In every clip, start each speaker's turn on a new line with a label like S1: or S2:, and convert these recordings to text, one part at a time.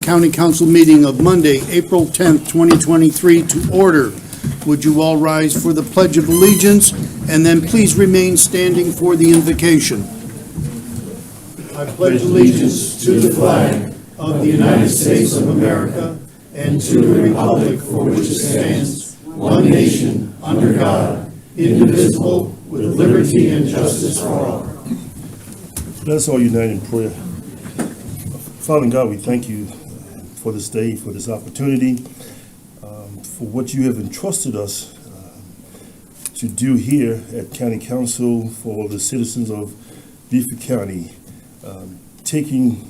S1: County Council meeting of Monday, April 10th, 2023 to order. Would you all rise for the Pledge of Allegiance, and then please remain standing for the invocation. I pledge allegiance to the flag of the United States of America and to the republic for which it stands, one nation, under God, indivisible, with liberty and justice for all.
S2: Let us all unite in prayer. Father God, we thank you for this day, for this opportunity, for what you have entrusted us to do here at County Council for the citizens of Beaufort County, taking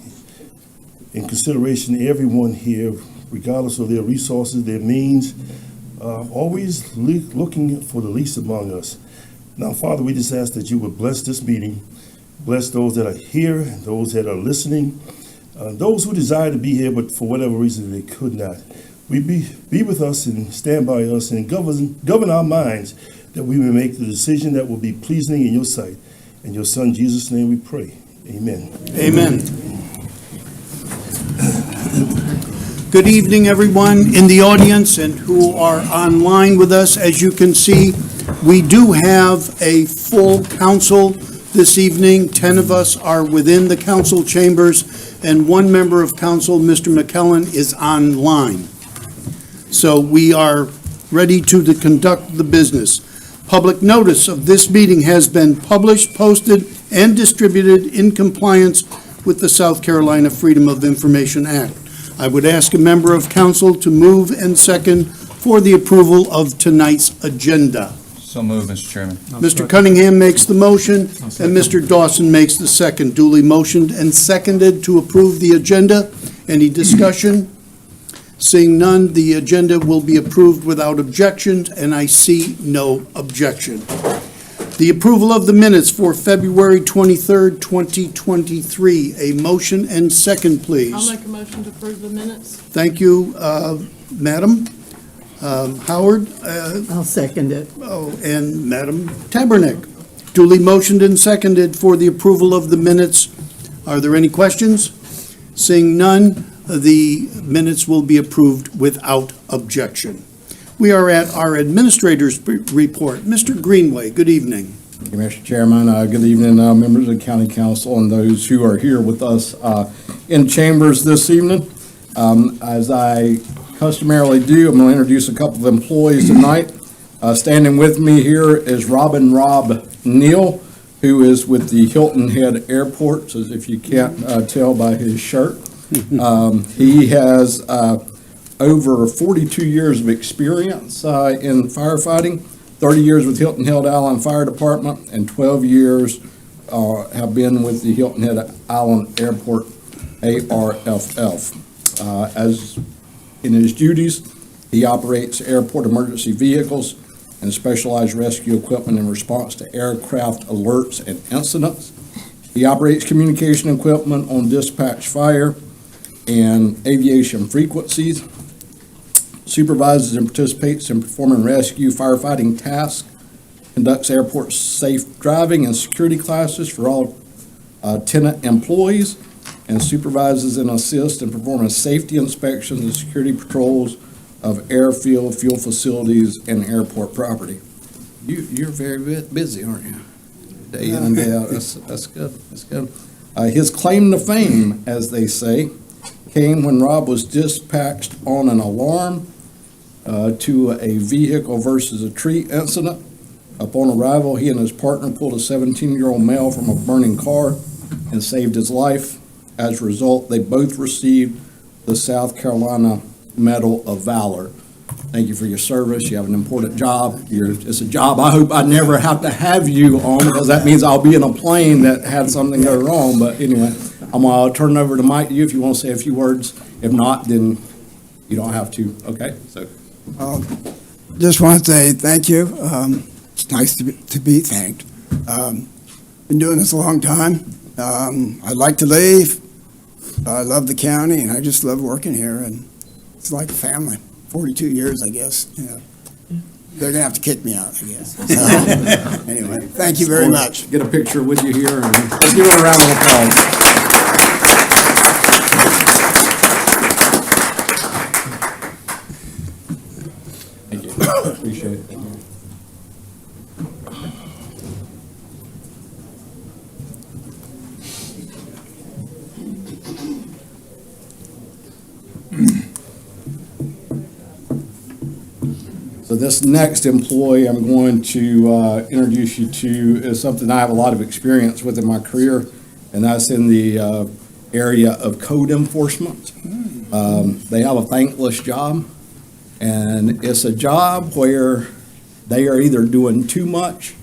S2: in consideration everyone here, regardless of their resources, their means, always looking for the least among us. Now, Father, we just ask that you would bless this meeting, bless those that are here, those that are listening, those who desire to be here, but for whatever reason they could not. We be with us and stand by us and govern our minds, that we may make the decision that will be pleasing in your sight. In your Son, Jesus' name we pray. Amen.
S1: Amen. Good evening, everyone in the audience and who are online with us. As you can see, we do have a full council this evening. 10 of us are within the council chambers, and one member of council, Mr. McKellen, is online. So we are ready to conduct the business. Public notice of this meeting has been published, posted, and distributed in compliance with the South Carolina Freedom of Information Act. I would ask a member of council to move and second for the approval of tonight's agenda.
S3: So moved, Mr. Chairman.
S1: Mr. Cunningham makes the motion, and Mr. Dawson makes the second. Duly motioned and seconded to approve the agenda. Any discussion? Seeing none, the agenda will be approved without objection, and I see no objection. The approval of the minutes for February 23rd, 2023. A motion and second, please.
S4: I'll make a motion to approve the minutes.
S1: Thank you, Madam. Howard?
S5: I'll second it.
S1: And Madam Tabernick. Duly motioned and seconded for the approval of the minutes. Are there any questions? Seeing none, the minutes will be approved without objection. We are at our administrator's report. Mr. Greenway, good evening.
S6: Thank you, Mr. Chairman. Good evening, members of the County Council and those who are here with us in chambers this evening. As I customarily do, I'm going to introduce a couple of employees tonight. Standing with me here is Rob Neal, who is with the Hilton Head Airport, so if you can't tell by his shirt. He has over 42 years of experience in firefighting, 30 years with Hilton Head Island Fire Department, and 12 years have been with the Hilton Head Island Airport ARFF. As in his duties, he operates airport emergency vehicles and specialized rescue equipment in response to aircraft alerts and incidents. He operates communication equipment on dispatch fire and aviation frequencies, supervises and participates in performing rescue firefighting tasks, conducts airport safe driving and security classes for all tenant employees, and supervises and assists in performing safety inspections and security patrols of airfield, fuel facilities, and airport property. You're very busy, aren't you? Day in and day out. That's good. That's good. His claim to fame, as they say, came when Rob was dispatched on an alarm to a vehicle versus a tree incident. Upon arrival, he and his partner pulled a 17-year-old male from a burning car and saved his life. As a result, they both received the South Carolina Medal of Valor. Thank you for your service. You have an important job. It's a job I hope I never have to have you on, because that means I'll be in a plane that had something go wrong. But anyway, I'm going to turn it over to Mike to you if you want to say a few words. If not, then you don't have to. Okay? So,
S7: just want to say thank you. It's nice to be thanked. Been doing this a long time. I'd like to leave. I love the county, and I just love working here, and it's like a family. 42 years, I guess. You know, they're gonna have to kick me out, I guess. So, anyway, thank you very much.
S6: Get a picture with you here, and let's give it a round of applause. So this next employee I'm going to introduce you to is something I have a lot of experience with in my career, and that's in the area of code enforcement. They have a thankless job, and it's a job where they are either doing too much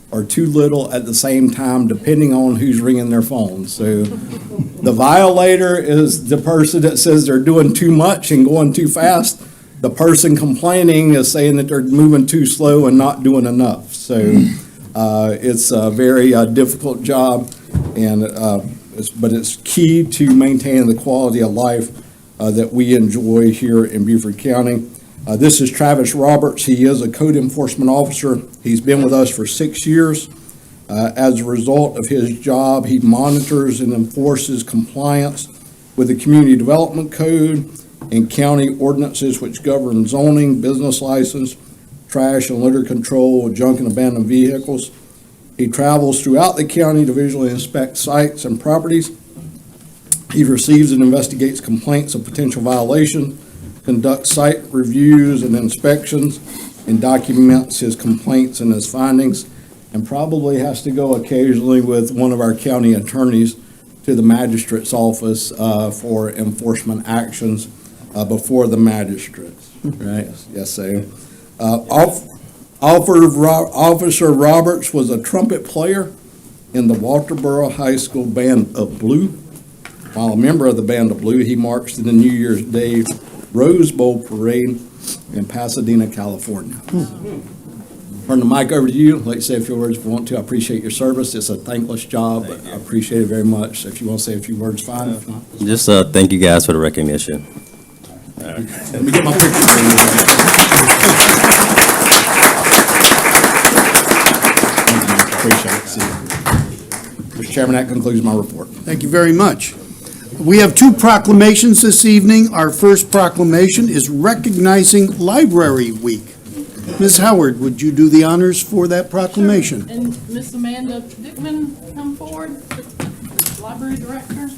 S6: or too little at the same time, depending on who's ringing their phone. So the violator is the person that says they're doing too much and going too fast. The person complaining is saying that they're moving too slow and not doing enough. So it's a very difficult job, and but it's key to maintaining the quality of life that we enjoy here in Beaufort County. This is Travis Roberts. He is a code enforcement officer. He's been with us for 6 years. As a result of his job, he monitors and enforces compliance with the Community Development Code and county ordinances which govern zoning, business license, trash and litter control, junk and abandoned vehicles. He travels throughout the county to visually inspect sites and properties. He receives and investigates complaints of potential violation, conducts site reviews and inspections, and documents his complaints and his findings, and probably has to go occasionally with one of our county attorneys to the magistrate's office for enforcement actions before the magistrates, right? Yes, sir. Officer Roberts was a trumpet player in the Walterboro High School Band of Blue. While a member of the Band of Blue, he marched in the New Year's Day Rose Bowl Parade in Pasadena, California. Turn the mic over to you. Like to say a few words if you want to. I appreciate your service. It's a thankless job, but I appreciate it very much. If you want to say a few words, fine. If not,
S3: Just thank you guys for the recognition.
S6: let me get my picture for you. Appreciate it. See you. Mr. Chairman, that concludes my report.
S1: Thank you very much. We have two proclamations this evening. Our first proclamation is recognizing Library Week. Ms. Howard, would you do the honors for that proclamation?
S4: And Miss Amanda Dickman, come forward, Library Director.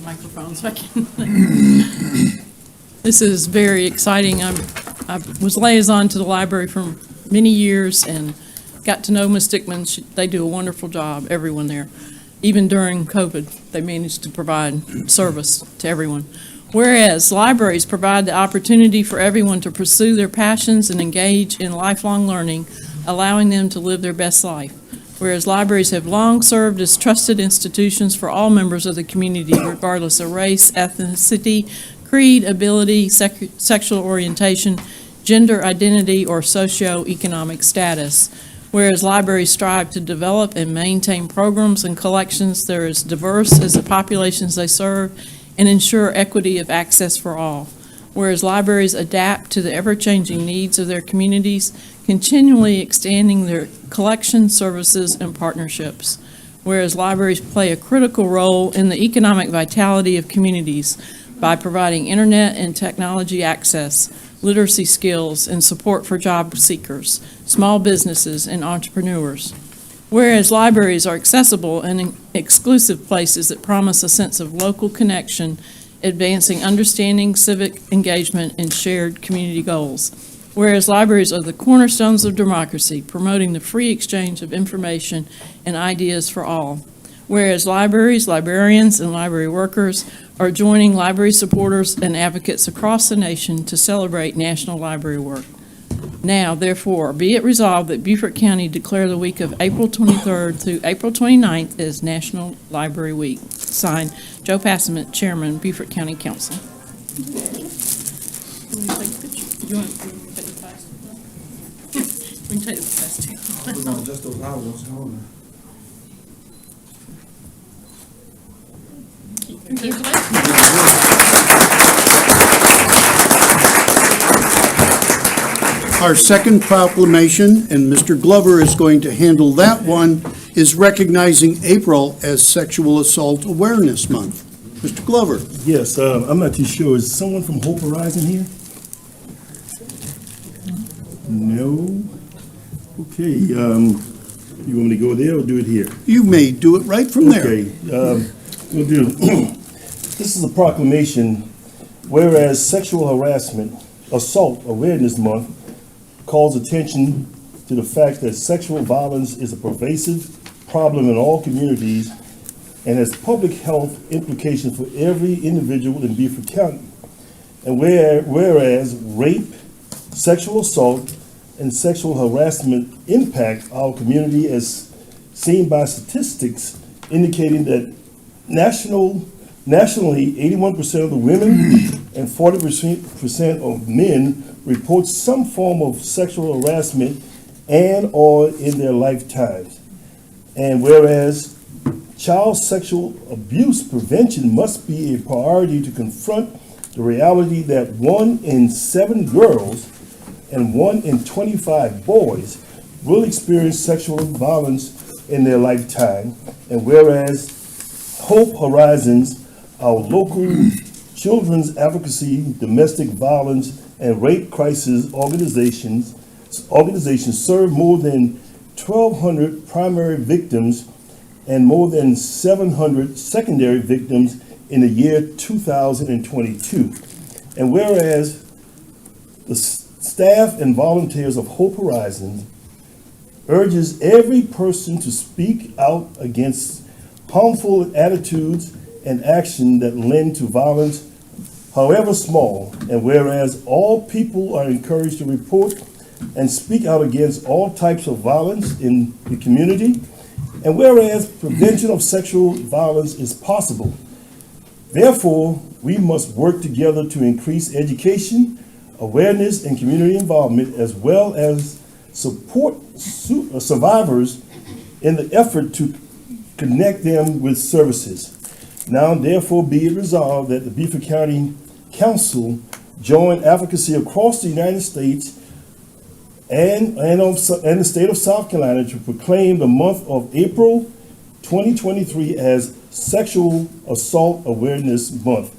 S4: Microphone so I can. This is very exciting. I was liaison to the library for many years and got to know Ms. Dickman. They do a wonderful job, everyone there. Even during COVID, they managed to provide service to everyone. Whereas libraries provide the opportunity for everyone to pursue their passions and engage in lifelong learning, allowing them to live their best life. Whereas libraries have long served as trusted institutions for all members of the community, regardless of race, ethnicity, creed, ability, sexual orientation, gender identity, or socioeconomic status. Whereas libraries strive to develop and maintain programs and collections that are as diverse as the populations they serve and ensure equity of access for all. Whereas libraries adapt to the ever-changing needs of their communities, continually expanding their collection services and partnerships. Whereas libraries play a critical role in the economic vitality of communities by providing internet and technology access, literacy skills, and support for job seekers, small businesses, and entrepreneurs. Whereas libraries are accessible and exclusive places that promise a sense of local connection, advancing understanding, civic engagement, and shared community goals. Whereas libraries are the cornerstones of democracy, promoting the free exchange of information and ideas for all. Whereas libraries, librarians, and library workers are joining library supporters and advocates across the nation to celebrate National Library Work. Now, therefore, be it resolved that Beaufort County declare the week of April 23rd through April 29th as National Library Week. Signed, Joe Passament, Chairman, Beaufort County Council. You want to take a picture? You want to take the past? We can take the past too.
S5: Just those hours, hold on.
S1: Our second proclamation, and Mr. Glover is going to handle that one, is recognizing April as Sexual Assault Awareness Month. Mr. Glover.
S2: Yes, I'm not too sure. Is someone from Hope Horizon here? No? Okay, You want me to go there or do it here?
S1: You may do it right from there.
S2: Okay, we'll do, this is a proclamation, whereas sexual harassment, assault awareness month calls attention to the fact that sexual violence is a pervasive problem in all communities and has public health implications for every individual in Beaufort County. And whereas rape, sexual assault, and sexual harassment impact our community as seen by statistics indicating that nationally, 81% of the women and 40% of men report some form of sexual harassment and or in their lifetimes. And whereas child sexual abuse prevention must be a priority to confront the reality that 1 in 7 girls and 1 in 25 boys will experience sexual violence in their lifetime. And whereas Hope Horizons, our local children's advocacy, domestic violence, and rape crisis organizations serve more than 1,200 primary victims and more than 700 secondary victims in the year 2022. And whereas the staff and volunteers of Hope Horizons urges every person to speak out against harmful attitudes and action that lend to violence, however small, and whereas all people are encouraged to report and speak out against all types of violence in the community, and whereas prevention of sexual violence is possible. Therefore, we must work together to increase education, awareness, and community involvement, as well as support survivors in the effort to connect them with services. Now, therefore, be it resolved that the Beaufort County Council join advocacy across the United States and the state of South Carolina to proclaim the month of April 2023 as Sexual Assault Awareness Month,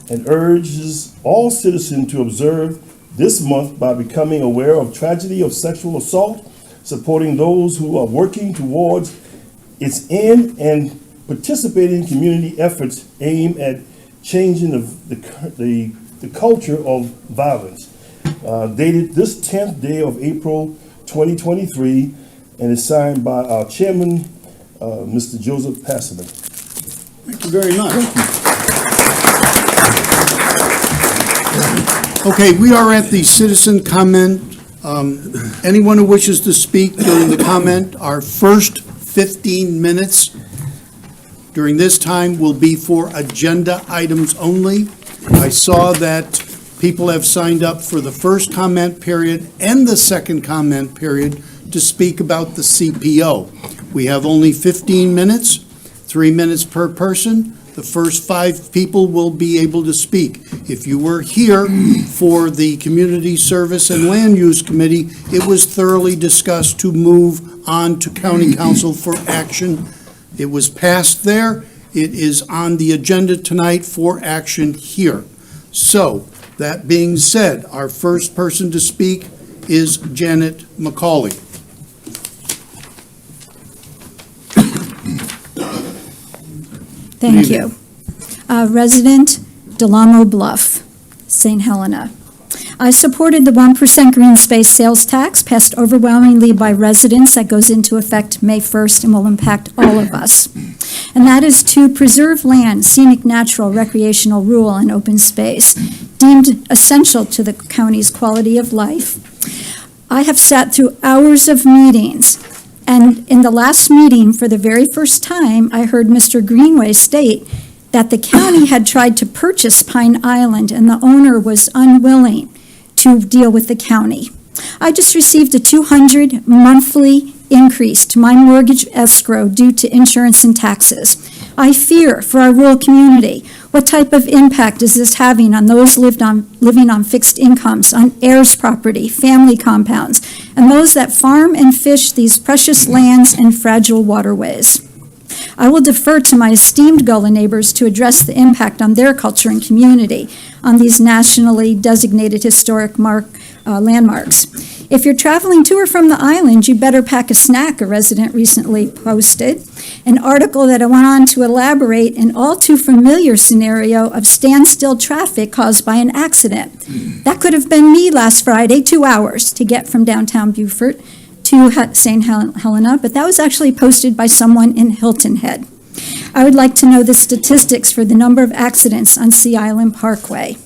S2: and urges all citizens to observe this month by becoming aware of tragedy of sexual assault, supporting those who are working towards its end, and participating in community efforts aimed at changing the culture of violence. Dated this 10th day of April 2023, and is signed by our chairman, Mr. Joseph Passman.
S1: Thank you very much. Okay, we are at the citizen comment. Anyone who wishes to speak during the comment, our first 15 minutes during this time will be for agenda items only. I saw that people have signed up for the first comment period and the second comment period to speak about the CPO. We have only 15 minutes, 3 minutes per person. The first 5 people will be able to speak. If you were here for the Community Service and Land Use Committee, it was thoroughly discussed to move on to County Council for action. It was passed there. It is on the agenda tonight for action here. So, that being said, our first person to speak is Janet McCauley.
S8: Thank you. Resident Delamo Bluff, St. Helena. I supported the 1% green space sales tax passed overwhelmingly by residents that goes into effect May 1st and will impact all of us. And that is to preserve land, scenic, natural, recreational, rural, and open space, deemed essential to the county's quality of life. I have sat through hours of meetings, and in the last meeting, for the very first time, I heard Mr. Greenway state that the county had tried to purchase Pine Island and the owner was unwilling to deal with the county. I just received a $200 monthly increase to my mortgage escrow due to insurance and taxes. I fear for our rural community. What type of impact is this having on those living on fixed incomes, on heirs' property, family compounds, and those that farm and fish these precious lands and fragile waterways? I will defer to my esteemed Gullah neighbors to address the impact on their culture and community on these nationally designated historic landmarks. If you're traveling to or from the island, you better pack a snack, a resident recently posted. An article that I went on to elaborate an all too familiar scenario of standstill traffic caused by an accident. That could have been me last Friday, 2 hours to get from downtown Beaufort to St. Helena, but that was actually posted by someone in Hilton Head. I would like to know the statistics for the number of accidents on Sea Island Parkway.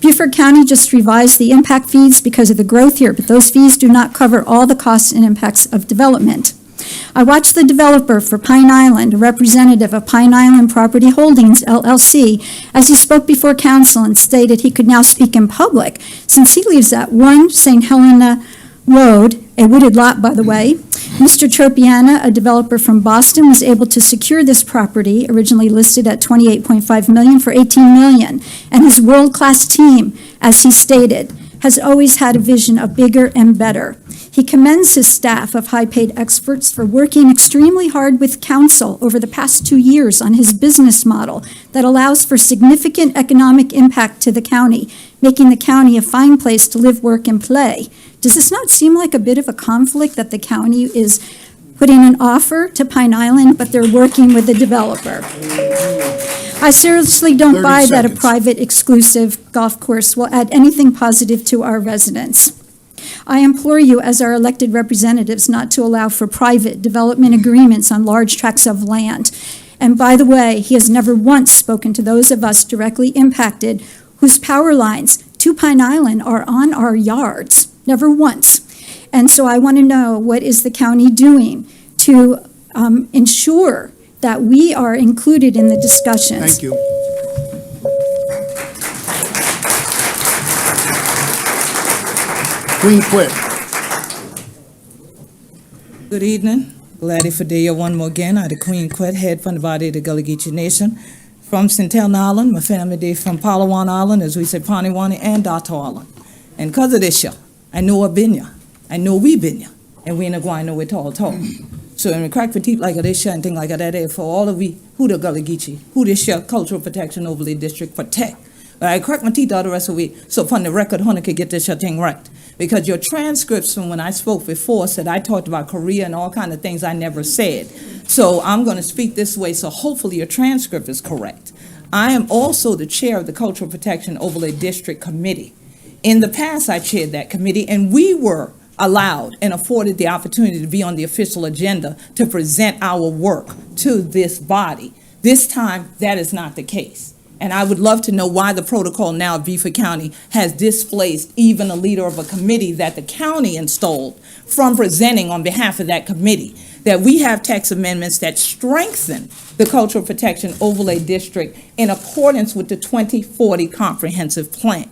S8: Beaufort County just revised the impact fees because of the growth here, but those fees do not cover all the costs and impacts of development. I watched the developer for Pine Island, a representative of Pine Island Property Holdings, LLC, as he spoke before council and stated he could now speak in public since he lives at 1 St. Helena Road, a wooded lot, by the way. Mr. Tropiana, a developer from Boston, was able to secure this property, originally listed at $28.5 million, for $18 million. And his world-class team, as he stated, has always had a vision of bigger and better. He commends his staff of high-paid experts for working extremely hard with council over the past 2 years on his business model that allows for significant economic impact to the county, making the county a fine place to live, work, and play. Does this not seem like a bit of a conflict that the county is putting an offer to Pine Island, but they're working with the developer? I seriously don't
S1: 30
S8: buy that a
S1: seconds.
S8: private exclusive golf course will add anything positive to our residents. I implore you as our elected representatives not to allow for private development agreements on large tracts of land. And by the way, he has never once spoken to those of us directly impacted whose power lines to Pine Island are on our yards, never once. And so I want to know, what is the county doing to ensure that we are included in the discussions?
S1: Thank you. Queen Quit.
S5: Good evening. Glad for day one more again. I the Queen Quet, head from the body of the Gullah Geechee Nation. From St. Helena Island, my family day from Palawan Island, as we say, Paniwani and Data Island. And because of this, I know I've been ya. I know we been ya. And we ain't going nowhere tall. So when we crack for teeth like this and thing like that, for all of we who the Gullah Geechee, who this cultural protection overlay district protect. But I crack my teeth all the rest of the week, so upon the record, Hunter could get this thing right. Because your transcripts from when I spoke before said I talked about Korea and all kind of things I never said. So I'm going to speak this way, so hopefully your transcript is correct. I am also the chair of the Cultural Protection Overlay District Committee. In the past, I chaired that committee, and we were allowed and afforded the opportunity to be on the official agenda to present our work to this body. This time, that is not the case. And I would love to know why the protocol now of Beaufort County has displaced even a leader of a committee that the county installed from presenting on behalf of that committee. That we have text amendments that strengthen the Cultural Protection Overlay District in accordance with the 2040 Comprehensive Plan.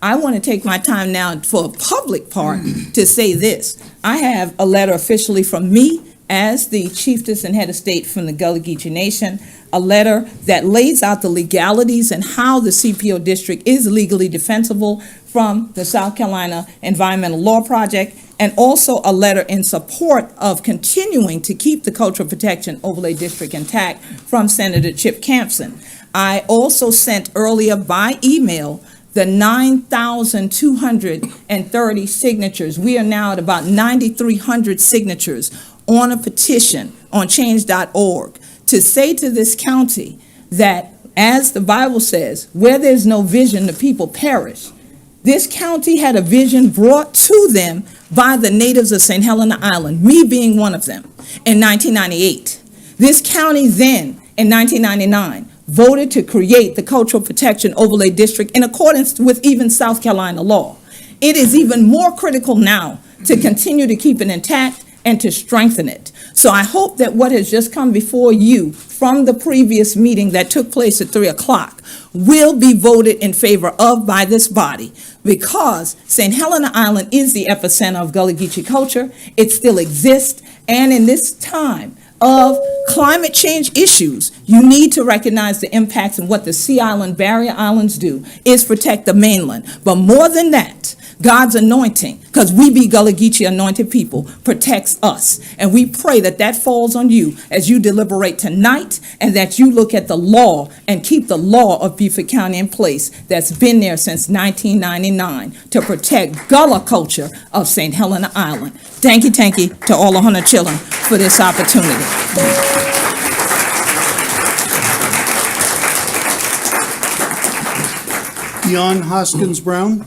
S5: I want to take my time now for a public part to say this. I have a letter officially from me as the chiefess and head of state from the Gullah Geechee Nation, a letter that lays out the legalities and how the CPO district is legally defensible from the South Carolina Environmental Law Project, and also a letter in support of continuing to keep the Cultural Protection Overlay District intact from Senator Chip Campson. I also sent earlier by email the 9,230 signatures. We are now at about 9,300 signatures on a petition on change.org to say to this county that, as the Bible says, where there's no vision, the people perish. This county had a vision brought to them by the natives of St. Helena Island, me being one of them, in 1998. This county then, in 1999, voted to create the Cultural Protection Overlay District in accordance with even South Carolina law. It is even more critical now to continue to keep it intact and to strengthen it. So I hope that what has just come before you from the previous meeting that took place at 3 o'clock will be voted in favor of by this body, because St. Helena Island is the epicenter of Gullah Geechee culture. It still exists, and in this time of climate change issues, you need to recognize the impacts, and what the Sea Island barrier islands do is protect the mainland. But more than that, God's anointing, because we be Gullah Geechee anointed people, protects us. And we pray that that falls on you as you deliberate tonight, and that you look at the law and keep the law of Beaufort County in place that's been there since 1999 to protect Gullah culture of St. Helena Island. Thank you to all 100 children for this opportunity.
S1: Dion Hoskins Brown.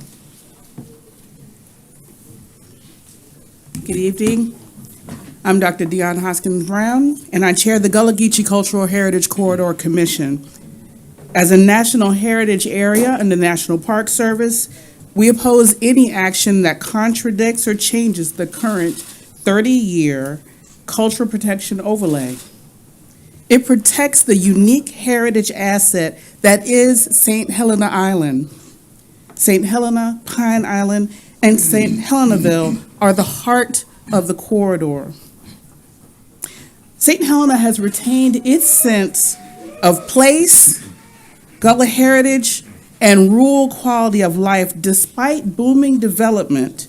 S9: Good evening. I'm Dr. Dion Hoskins Brown, and I chair the Gullah Geechee Cultural Heritage Corridor Commission. As a national heritage area under the National Park Service, we oppose any action that contradicts or changes the current 30-year cultural protection overlay. It protects the unique heritage asset that is St. Helena Island. St. Helena, Pine Island, and St. Helenaville are the heart of the corridor. St. Helena has retained its sense of place, Gullah heritage, and rural quality of life despite booming development,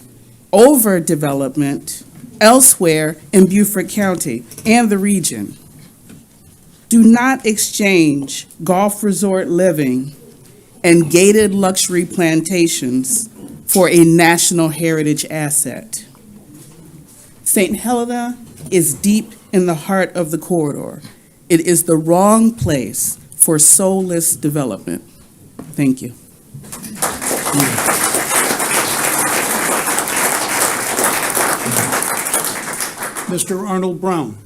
S9: overdevelopment elsewhere in Beaufort County and the region. Do not exchange golf resort living and gated luxury plantations for a national heritage asset. St. Helena is deep in the heart of the corridor. It is the wrong place for soulless development. Thank you.
S1: Mr. Arnold Brown.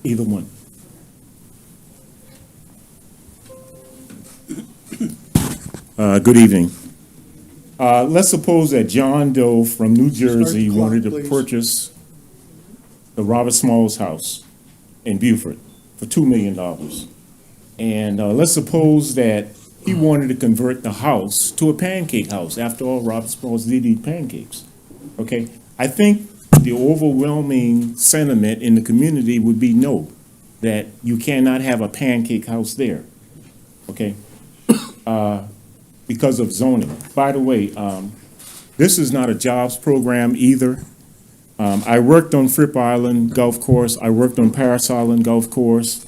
S10: Either one. Good evening. Let's suppose that John Doe from New Jersey
S1: the clock,
S10: wanted to
S1: please.
S10: purchase the Robert Smalls house in Beaufort for $2 million. And let's suppose that he wanted to convert the house to a pancake house. After all, Robert Smalls did eat pancakes. Okay? I think the overwhelming sentiment in the community would be no, that you cannot have a pancake house there. Okay? Because of zoning. By the way, this is not a jobs program either. I worked on Fripp Island Golf Course. I worked on Paris Island Golf Course.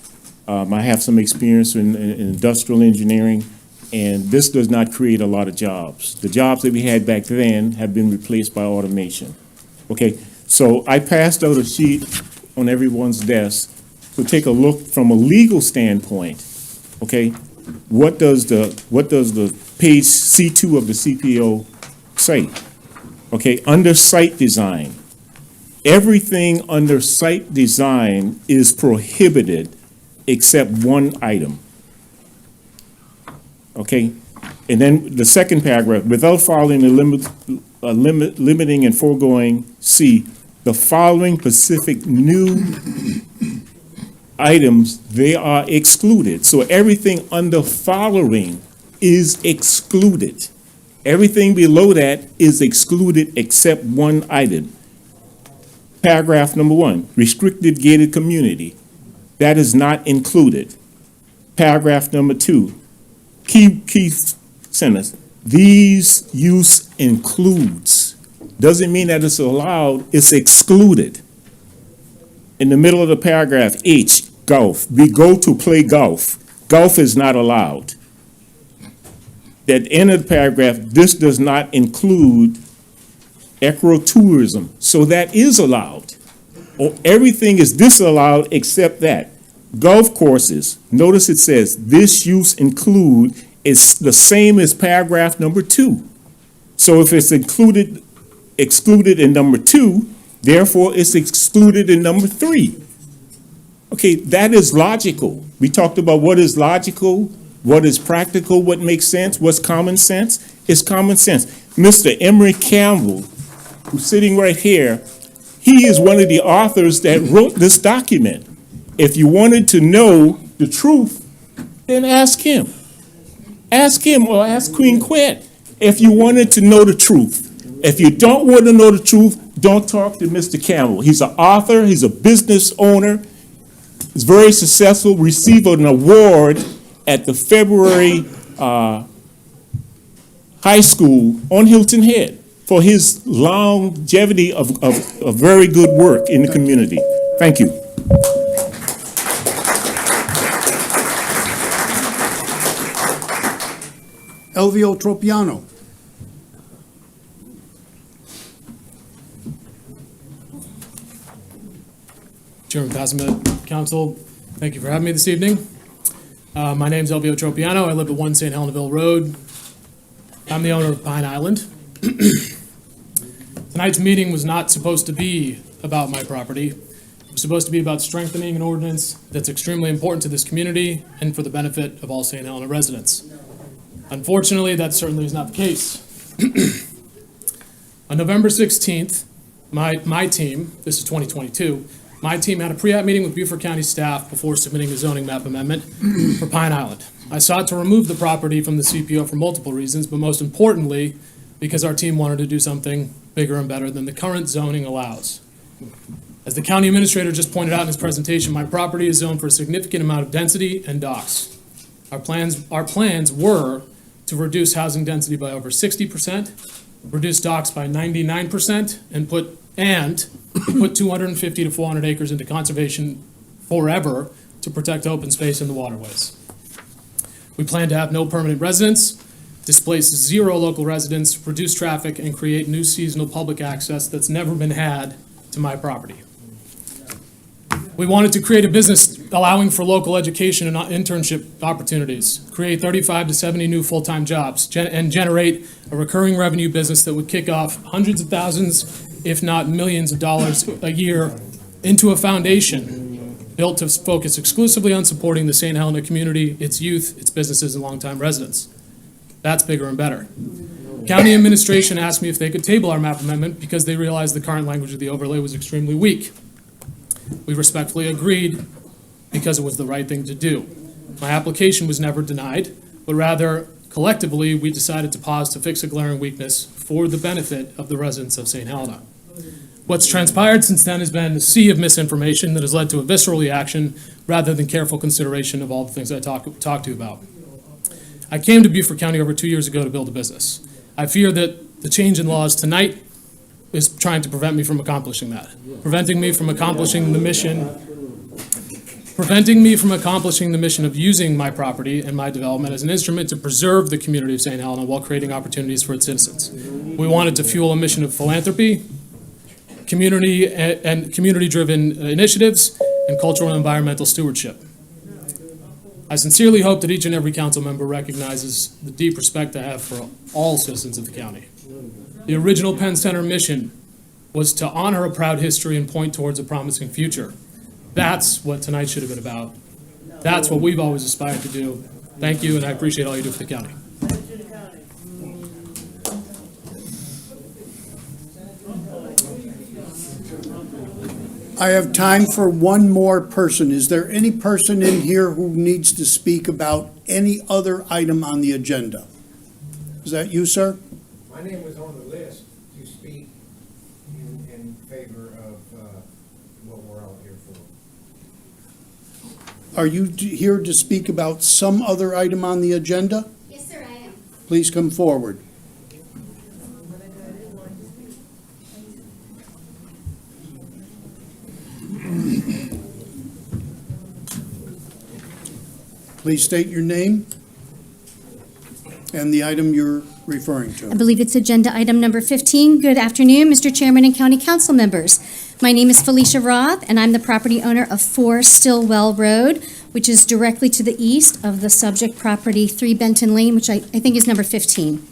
S10: I have some experience in industrial engineering, and this does not create a lot of jobs. The jobs that we had back then have been replaced by automation. Okay, so I passed out a sheet on everyone's desk to take a look from a legal standpoint. Okay, what does the page C2 of the CPO say? Okay, under site design, everything under site design is prohibited except one item. Okay, and then the second paragraph, without following the limiting and foregoing C, the following specific new items, they are excluded. So everything under following is excluded. Everything below that is excluded except one item. Paragraph number 1, restricted gated community. That is not included. Paragraph number 2, key sentence. These use includes. Doesn't mean that it's allowed, it's excluded. In the middle of the paragraph, H, golf. We go to play golf. Golf is not allowed. At the end of the paragraph, this does not include ecotourism, so that is allowed. Or everything is disallowed except that. Golf courses, notice it says, this use include is the same as paragraph number 2. So if it's excluded in number 2, therefore it's excluded in number 3. Okay, that is logical. We talked about what is logical, what is practical, what makes sense, what's common sense. It's common sense. Mr. Emery Campbell, who's sitting right here, he is one of the authors that wrote this document. If you wanted to know the truth, then ask him. Ask him or ask Queen Quet if you wanted to know the truth. If you don't want to know the truth, don't talk to Mr. Campbell. He's an author, he's a business owner, he's very successful, received an award at the February High School on Hilton Head for his longevity of very good work in the community. Thank you.
S1: Elvio Tropiano.
S11: Chairman Passman, Council, thank you for having me this evening. My name's Elvio Tropiano. I live at 1 St. Helenaville Road. I'm the owner of Pine Island. Tonight's meeting was not supposed to be about my property. It was supposed to be about strengthening an ordinance that's extremely important to this community and for the benefit of all St. Helena residents. Unfortunately, that certainly is not the case. On November 16th, my team, this is 2022, my team had a pre-app meeting with Beaufort County staff before submitting the zoning map amendment for Pine Island. I sought to remove the property from the CPO for multiple reasons, but most importantly, because our team wanted to do something bigger and better than the current zoning allows. As the county administrator just pointed out in his presentation, my property is zoned for a significant amount of density and docks. Our plans were to reduce housing density by over 60%, reduce docks by 99%, and put 250 to 400 acres into conservation forever to protect open space in the waterways. We plan to have no permanent residents, displace 0 local residents, reduce traffic, and create new seasonal public access that's never been had to my property. We wanted to create a business allowing for local education and internship opportunities, create 35 to 70 new full-time jobs, and generate a recurring revenue business that would kick off hundreds of thousands, if not millions of dollars a year into a foundation built to focus exclusively on supporting the St. Helena community, its youth, its businesses, and longtime residents. That's bigger and better. County administration asked me if they could table our map amendment because they realized the current language of the overlay was extremely weak. We respectfully agreed because it was the right thing to do. My application was never denied, but rather collectively, we decided to pause to fix a glaring weakness for the benefit of the residents of St. Helena. What's transpired since then has been a sea of misinformation that has led to a visceral reaction rather than careful consideration of all the things I talked to you about. I came to Beaufort County over 2 years ago to build a business. I fear that the change in laws tonight is trying to prevent me from accomplishing that, preventing me from accomplishing the mission of using my property and my development as an instrument to preserve the community of St. Helena while creating opportunities for its citizens. We wanted to fuel a mission of philanthropy, community-driven initiatives, and cultural and environmental stewardship. I sincerely hope that each and every council member recognizes the deep respect I have for all citizens of the county. The original Penn Center mission was to honor a proud history and point towards a promising future. That's what tonight should have been about. That's what we've always aspired to do. Thank you, and I appreciate all you do for the county.
S1: I have time for one more person. Is there any person in here who needs to speak about any other item on the agenda? Is that you, sir?
S12: My name was on the list to speak in favor of what we're all here for.
S1: Are you here to speak about some other item on the agenda?
S13: Yes, sir, I am.
S1: Please come forward. Please state your name and the item you're referring
S13: I
S1: to.
S13: believe it's agenda item number 15. Good afternoon, Mr. Chairman and County Council members. My name is Felicia Roth, and I'm the property owner of 4 Stillwell Road, which is directly to the east of the subject property, 3 Benton Lane, which I think is number 15.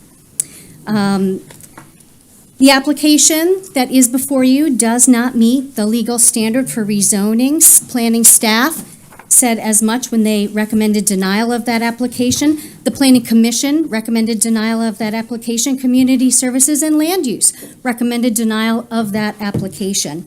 S13: The application that is before you does not meet the legal standard for rezoning. Planning staff said as much when they recommended denial of that application. The Planning Commission recommended denial of that application. Community Services and Land Use recommended denial of that application.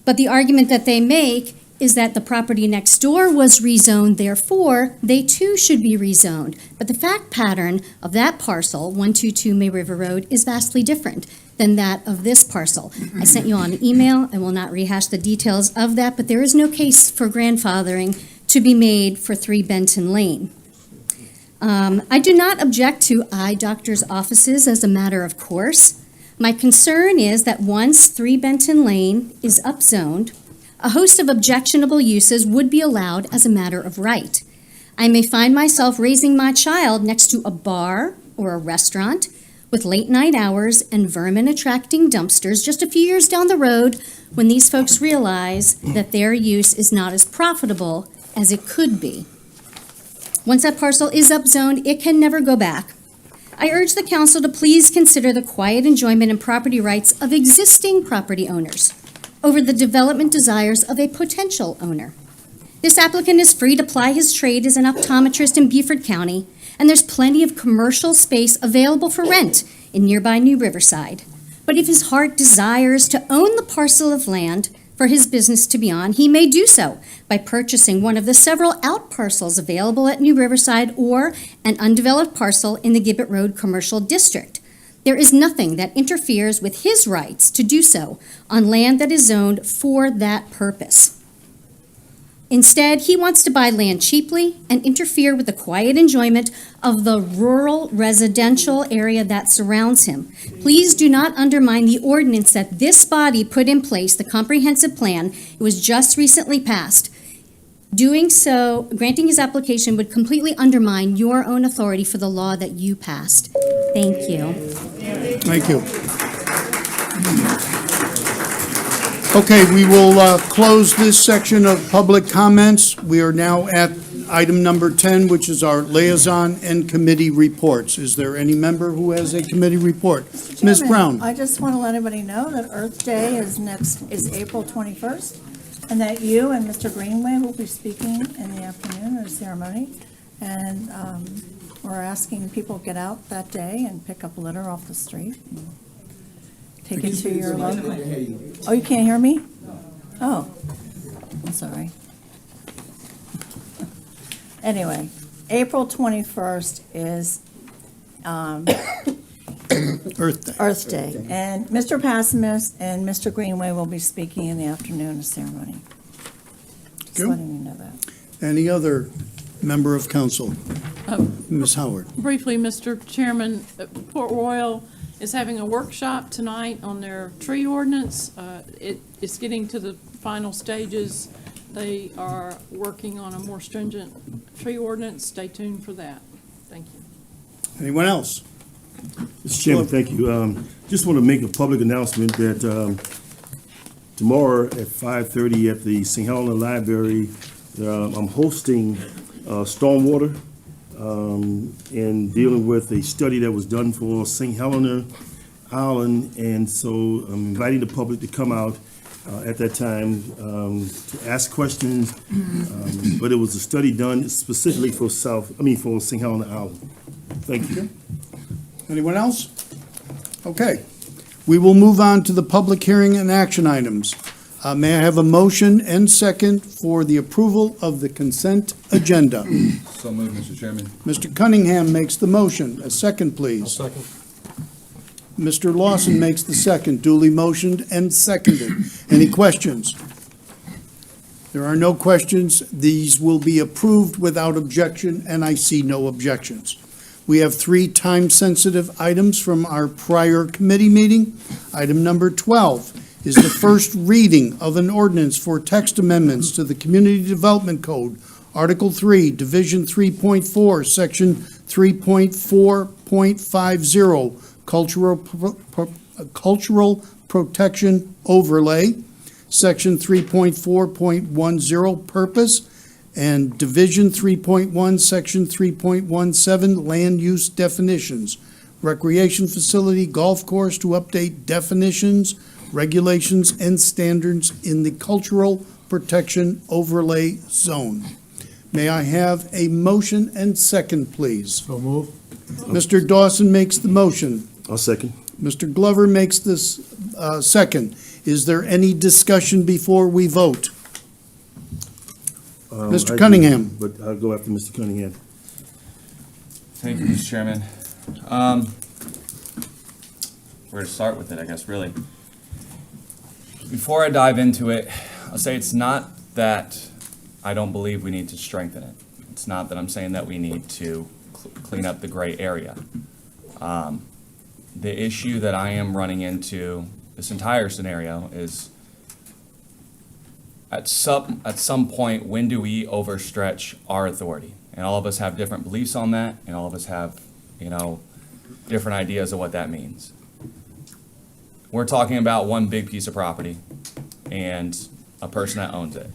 S13: But the argument that they make is that the property next door was rezoned, therefore, they too should be rezoned. But the fact pattern of that parcel, 122 May River Road, is vastly different than that of this parcel. I sent you on an email. I will not rehash the details of that, but there is no case for grandfathering to be made for 3 Benton Lane. I do not object to eye doctors' offices as a matter of course. My concern is that once 3 Benton Lane is upzoned, a host of objectionable uses would be allowed as a matter of right. I may find myself raising my child next to a bar or a restaurant with late-night hours and vermin-attracting dumpsters just a few years down the road when these folks realize that their use is not as profitable as it could be. Once that parcel is upzoned, it can never go back. I urge the council to please consider the quiet enjoyment and property rights of existing property owners over the development desires of a potential owner. This applicant is free to ply his trade as an optometrist in Beaufort County, and there's plenty of commercial space available for rent in nearby New Riverside. But if his heart desires to own the parcel of land for his business to be on, he may do so by purchasing one of the several out parcels available at New Riverside or an undeveloped parcel in the Gibbet Road Commercial District. There is nothing that interferes with his rights to do so on land that is zoned for that purpose. Instead, he wants to buy land cheaply and interfere with the quiet enjoyment of the rural residential area that surrounds him. Please do not undermine the ordinance that this body put in place, the comprehensive plan. It was just recently passed. Doing so, granting his application would completely undermine your own authority for the law that you passed. Thank you.
S1: Thank you. Okay, we will close this section of public comments. We are now at item number 10, which is our liaison and committee reports. Is there any member who has a committee report? Ms. Brown?
S14: I just want to let everybody know that Earth Day is April 21st, and that you and Mr. Greenway will be speaking in the afternoon at a ceremony. And we're asking people to get out that day and pick up litter off the street. Take it to your local. Oh, you can't hear me? Oh, I'm sorry. Anyway, April 21st is
S1: Earth Day.
S14: Earth Day. And Mr. Passimus and Mr. Greenway will be speaking in the afternoon of the ceremony. Just
S1: Good.
S14: letting you know that.
S1: Any other member of council? Ms. Howard?
S4: Briefly, Mr. Chairman, Port Royal is having a workshop tonight on their tree ordinance. It's getting to the final stages. They are working on a more stringent tree ordinance. Stay tuned for that. Thank you.
S1: Anyone else?
S2: Mr. Chairman, thank you. Just want to make a public announcement that tomorrow at 5:30 at the St. Helena Library, I'm hosting stormwater and dealing with a study that was done for St. Helena Island. And so I'm inviting the public to come out at that time to ask questions. But it was a study done specifically for for St. Helena Island. Thank you.
S1: Anyone else? Okay. We will move on to the public hearing and action items. May I have a motion and second for the approval of the consent agenda?
S15: So moved, Mr. Chairman.
S1: Mr. Cunningham makes the motion. A second, please.
S15: Second.
S1: Mr. Lawson makes the second, duly motioned and seconded. Any questions? There are no questions. These will be approved without objection, and I see no objections. We have 3 time-sensitive items from our prior committee meeting. Item number 12 is the first reading of an ordinance for text amendments to the Community Development Code, Article 3, Division 3.4, Section 3.4.50, Cultural Protection Overlay, Section 3.4.10, Purpose, and Division 3.1, Section 3.17, Land Use Definitions, Recreation Facility, Golf Course to update definitions, regulations, and standards in the Cultural Protection Overlay Zone. May I have a motion and second, please?
S15: So moved.
S1: Mr. Dawson makes the motion.
S2: I'll second.
S1: Mr. Glover makes this second. Is there any discussion before we vote? Mr. Cunningham.
S2: But I'll go after Mr. Cunningham.
S15: Thank you, Mr. Chairman. Where to start with it, I guess, really. Before I dive into it, I'll say it's not that I don't believe we need to strengthen it. It's not that I'm saying that we need to clean up the gray area. The issue that I am running into this entire scenario is at some point, when do we overstretch our authority? And all of us have different beliefs on that, and all of us have, different ideas of what that means. We're talking about one big piece of property and a person that owns it.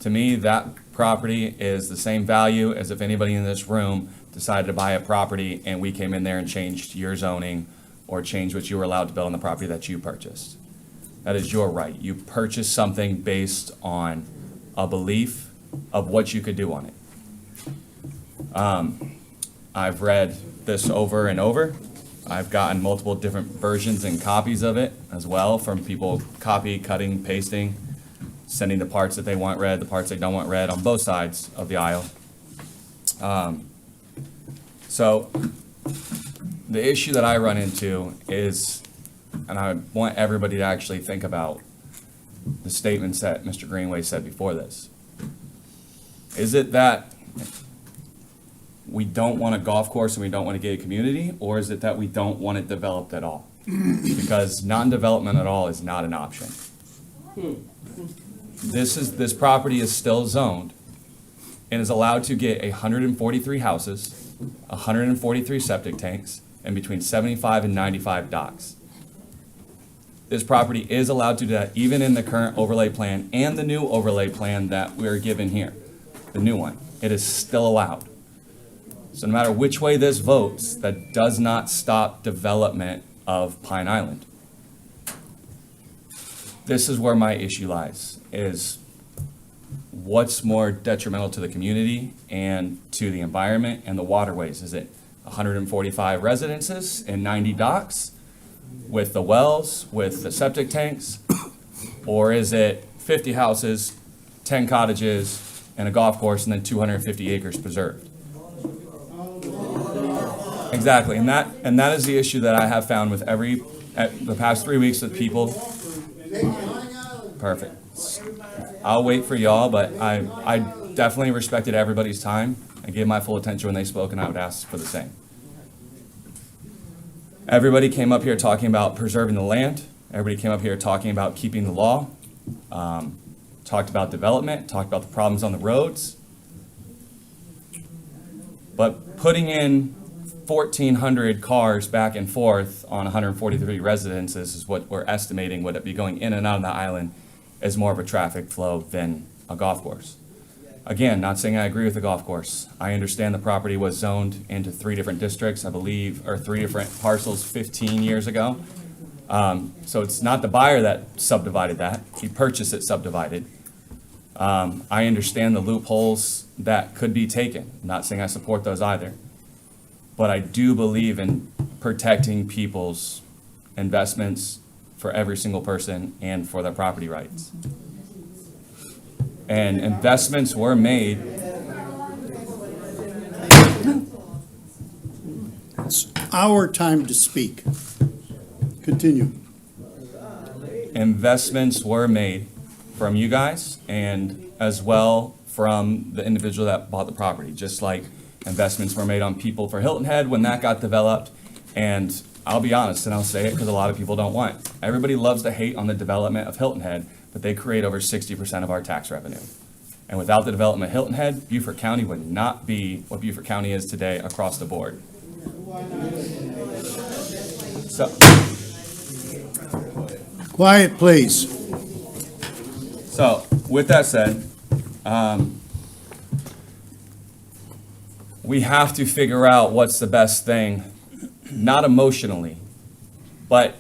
S15: To me, that property is the same value as if anybody in this room decided to buy a property and we came in there and changed your zoning or changed what you were allowed to build on the property that you purchased. That is your right. You purchased something based on a belief of what you could do on it. I've read this over and over. I've gotten multiple different versions and copies of it as well from people cutting, pasting, sending the parts that they want read, the parts they don't want read on both sides of the aisle. So the issue that I run into is, and I want everybody to actually think about the statements that Mr. Greenway said before this. Is it that we don't want a golf course and we don't want a gated community, or is it that we don't want it developed at all? Because non-development at all is not an option. This property is still zoned and is allowed to get 143 houses, 143 septic tanks, and between 75 and 95 docks. This property is allowed to do that even in the current overlay plan and the new overlay plan that we're given here, the new one. It is still allowed. So no matter which way this votes, that does not stop development of Pine Island. This is where my issue lies, is what's more detrimental to the community and to the environment and the waterways? Is it 145 residences and 90 docks with the wells, with the septic tanks? Or is it 50 houses, 10 cottages, and a golf course, and then 250 acres preserved? Exactly, and that is the issue that I have found with the past 3 weeks with people. Perfect. I'll wait for y'all, but I definitely respected everybody's time. I gave my full attention when they spoke, and I would ask for the same. Everybody came up here talking about preserving the land. Everybody came up here talking about keeping the law. Talked about development, talked about the problems on the roads. But putting in 1,400 cars back and forth on 143 residences is what we're estimating would it be going in and out of the island as more of a traffic flow than a golf course. Again, not saying I agree with the golf course. I understand the property was zoned into 3 different districts, I believe, or 3 different parcels 15 years ago. So it's not the buyer that subdivided that. He purchased it subdivided. I understand the loopholes that could be taken. I'm not saying I support those either. But I do believe in protecting people's investments for every single person and for their property rights. And investments were made.
S1: It's our time to speak. Continue.
S15: Investments were made from you guys and as well from the individual that bought the property, just like investments were made on people for Hilton Head when that got developed. And I'll be honest, and I'll say it because a lot of people don't want it. Everybody loves to hate on the development of Hilton Head, but they create over 60% of our tax revenue. And without the development of Hilton Head, Beaufort County would not be what Beaufort County is today across the board. So,
S1: Quiet, please.
S15: So, with that said, we have to figure out what's the best thing, not emotionally, but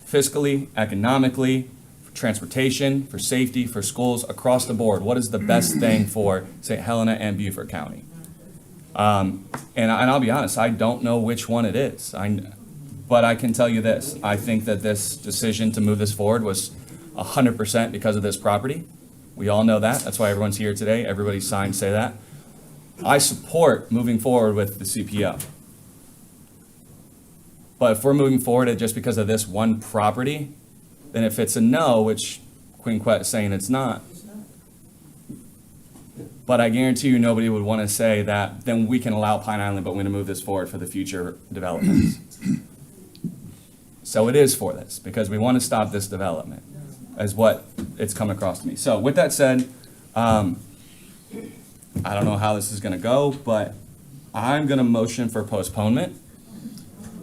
S15: fiscally, economically, for transportation, for safety, for schools across the board. What is the best thing for St. Helena and Beaufort County? And I'll be honest, I don't know which one it is. But I can tell you this. I think that this decision to move this forward was 100% because of this property. We all know that. That's why everyone's here today. Everybody's signs say that. I support moving forward with the CPO. But if we're moving forward just because of this one property, then if it's a no, which Queen Quet is saying it's not, But I guarantee you, nobody would want to say that, then we can allow Pine Island, but we're going to move this forward for the future developments. So it is for this, because we want to stop this development, is what it's come across to me. So with that said, I don't know how this is going to go, but I'm going to motion for postponement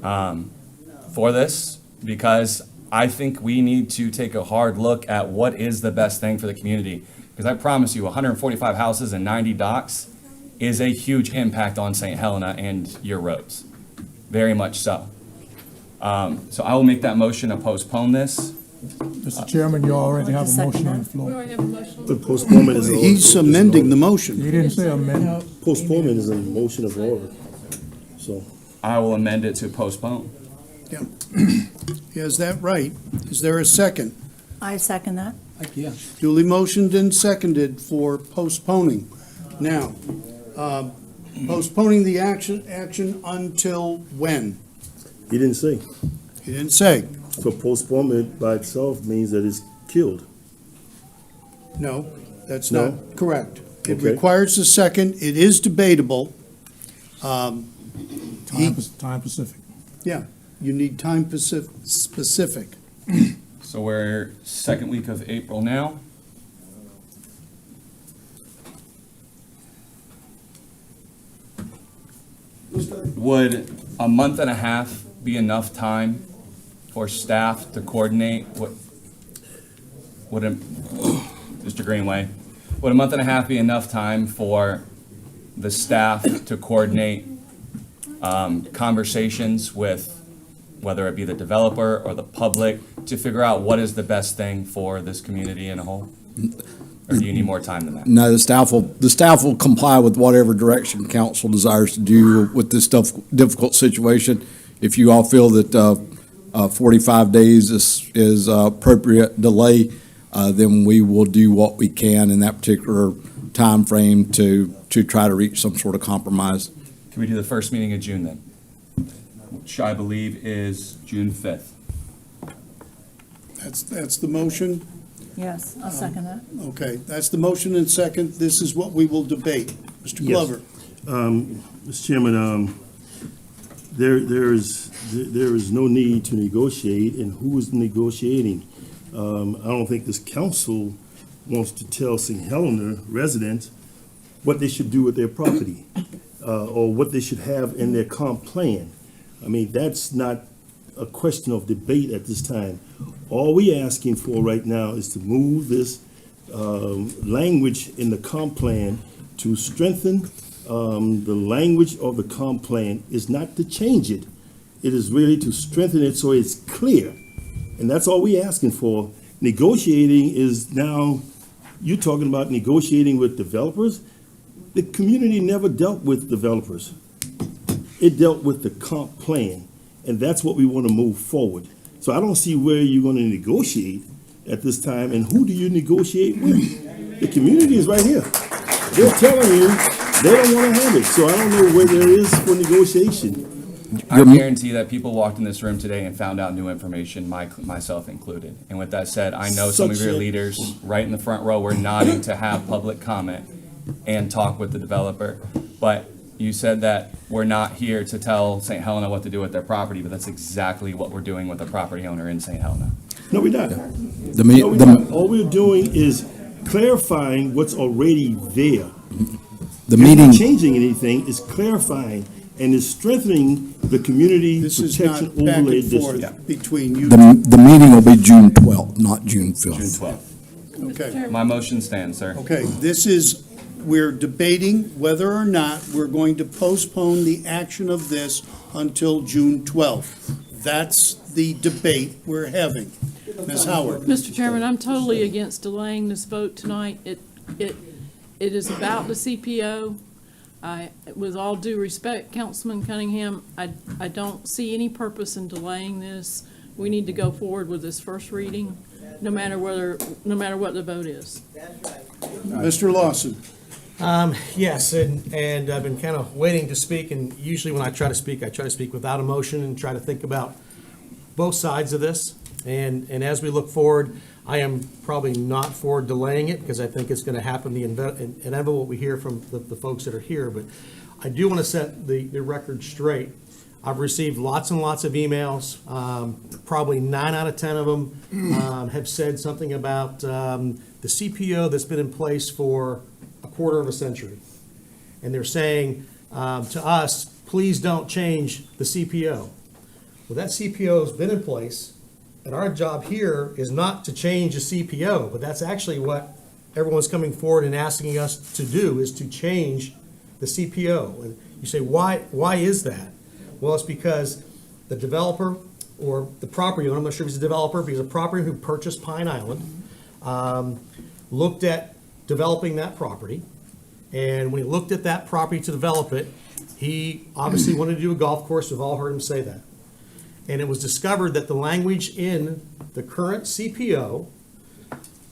S15: for this, because I think we need to take a hard look at what is the best thing for the community. Because I promise you, 145 houses and 90 docks is a huge impact on St. Helena and your roads, very much so. So I will make that motion to postpone this.
S16: Mr. Chairman, you already have a motion on the floor.
S2: The postponement is.
S1: He's amending the motion.
S16: He didn't say amend.
S2: Postponement is a motion of order, so.
S15: I will amend it to postpone.
S1: Yeah. He has that right. Is there a second?
S14: I second that.
S1: Duly motioned and seconded for postponing. Now, postponing the action until when?
S2: He didn't say.
S1: He didn't say.
S2: So postponement by itself means that it's killed.
S1: No, that's
S2: No?
S1: not correct. It
S2: Okay.
S1: requires a second. It is debatable.
S16: Time Pacific.
S1: Yeah, you need time specific.
S15: So we're second week of April now. Would a month and a half be enough time for staff to coordinate Mr. Greenway, would a month and a half be enough time for the staff to coordinate conversations with, whether it be the developer or the public, to figure out what is the best thing for this community in a whole? Or do you need more time than that?
S6: No, the staff will comply with whatever direction council desires to do with this difficult situation. If you all feel that 45 days is appropriate delay, then we will do what we can in that particular time frame to try to reach some sort of compromise.
S15: Can we do the first meeting of June then? Which I believe is June 5th.
S1: That's the motion?
S14: Yes, I'll second that.
S1: Okay, that's the motion and second. This is what we will debate. Mr.
S2: Yes.
S1: Glover?
S2: Mr. Chairman, there is no need to negotiate, and who is negotiating? I don't think this council wants to tell St. Helena residents what they should do with their property, or what they should have in their comp plan. I mean, that's not a question of debate at this time. All we asking for right now is to move this language in the comp plan to strengthen the language of the comp plan, is not to change it. It is really to strengthen it so it's clear. And that's all we asking for. Negotiating is now, you're talking about negotiating with developers. The community never dealt with developers. It dealt with the comp plan, and that's what we want to move forward. So I don't see where you're going to negotiate at this time, and who do you negotiate with? The community is right here. They're telling you they don't want to have it, so I don't know where there is for negotiation.
S15: I guarantee that people walked in this room today and found out new information, myself included. And with that said, I know some of your leaders right in the front row were nodding to have public comment and talk with the developer. But you said that we're not here to tell St. Helena what to do with their property, but that's exactly what we're doing with the property owner in St. Helena.
S2: No, we're not. No, we're not. All we're doing is clarifying what's already there.
S6: The
S2: It's
S6: meeting,
S2: not changing anything, it's clarifying and is strengthening the community
S1: This is
S2: protection
S1: not back
S2: overlay
S1: and
S2: district.
S1: forth between you.
S6: the meeting will be June 12th, not June 5th.
S15: June 12th.
S1: Okay,
S15: My motion stands, sir.
S1: okay, we're debating whether or not we're going to postpone the action of this until June 12th. That's the debate we're having. Ms. Howard?
S4: Mr. Chairman, I'm totally against delaying this vote tonight. It is about the CPO. With all due respect, Councilman Cunningham, I don't see any purpose in delaying this. We need to go forward with this first reading, no matter what the vote is.
S1: Mr. Lawson?
S17: Yes, and I've been kind of waiting to speak, and usually when I try to speak without emotion and try to think about both sides of this. And as we look forward, I am probably not for delaying it because I think it's going to happen, the inevitable what we hear from the folks that are here. But I do want to set the record straight. I've received lots and lots of emails. Probably 9 out of 10 of them have said something about the CPO that's been in place for a quarter of a century. And they're saying to us, please don't change the CPO. Well, that CPO has been in place, and our job here is not to change the CPO, but that's actually what everyone's coming forward and asking us to do, is to change the CPO. And you say, why is that? Well, it's because the developer or the property owner, I'm not sure if he's a developer, but he's a property who purchased Pine Island, looked at developing that property. And when he looked at that property to develop it, he obviously wanted to do a golf course. We've all heard him say that. And it was discovered that the language in the current CPO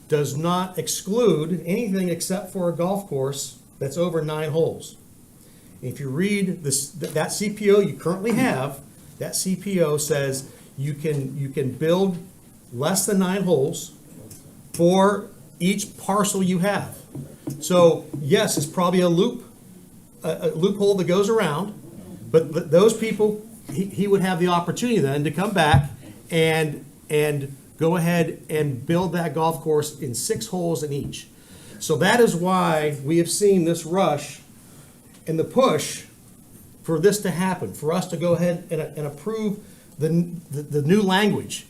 S17: does not exclude anything except for a golf course that's over 9 holes. If you read that CPO you currently have, that CPO says you can build less than 9 holes for each parcel you have. So yes, it's probably a loophole that goes around, but those people, he would have the opportunity then to come back and go ahead and build that golf course in 6 holes in each. So that is why we have seen this rush and the push for this to happen, for us to go ahead and approve the new language.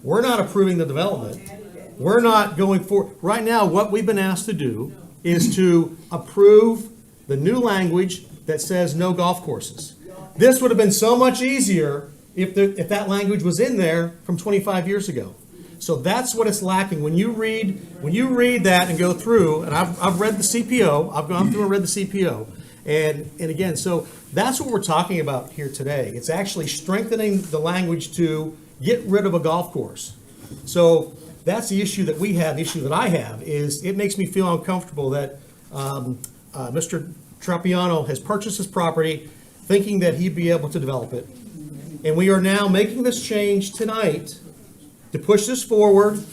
S17: We're not approving the development. We're not going for, right now, what we've been asked to do is to approve the new language that says no golf courses. This would have been so much easier if that language was in there from 25 years ago. So that's what it's lacking. When you read that and go through, and I've read the CPO, I've gone through and read the CPO, and again, so that's what we're talking about here today. It's actually strengthening the language to get rid of a golf course. So that's the issue that we have, the issue that I have, is it makes me feel uncomfortable that Mr. Trapiano has purchased his property thinking that he'd be able to develop it. And we are now making this change tonight to push this forward,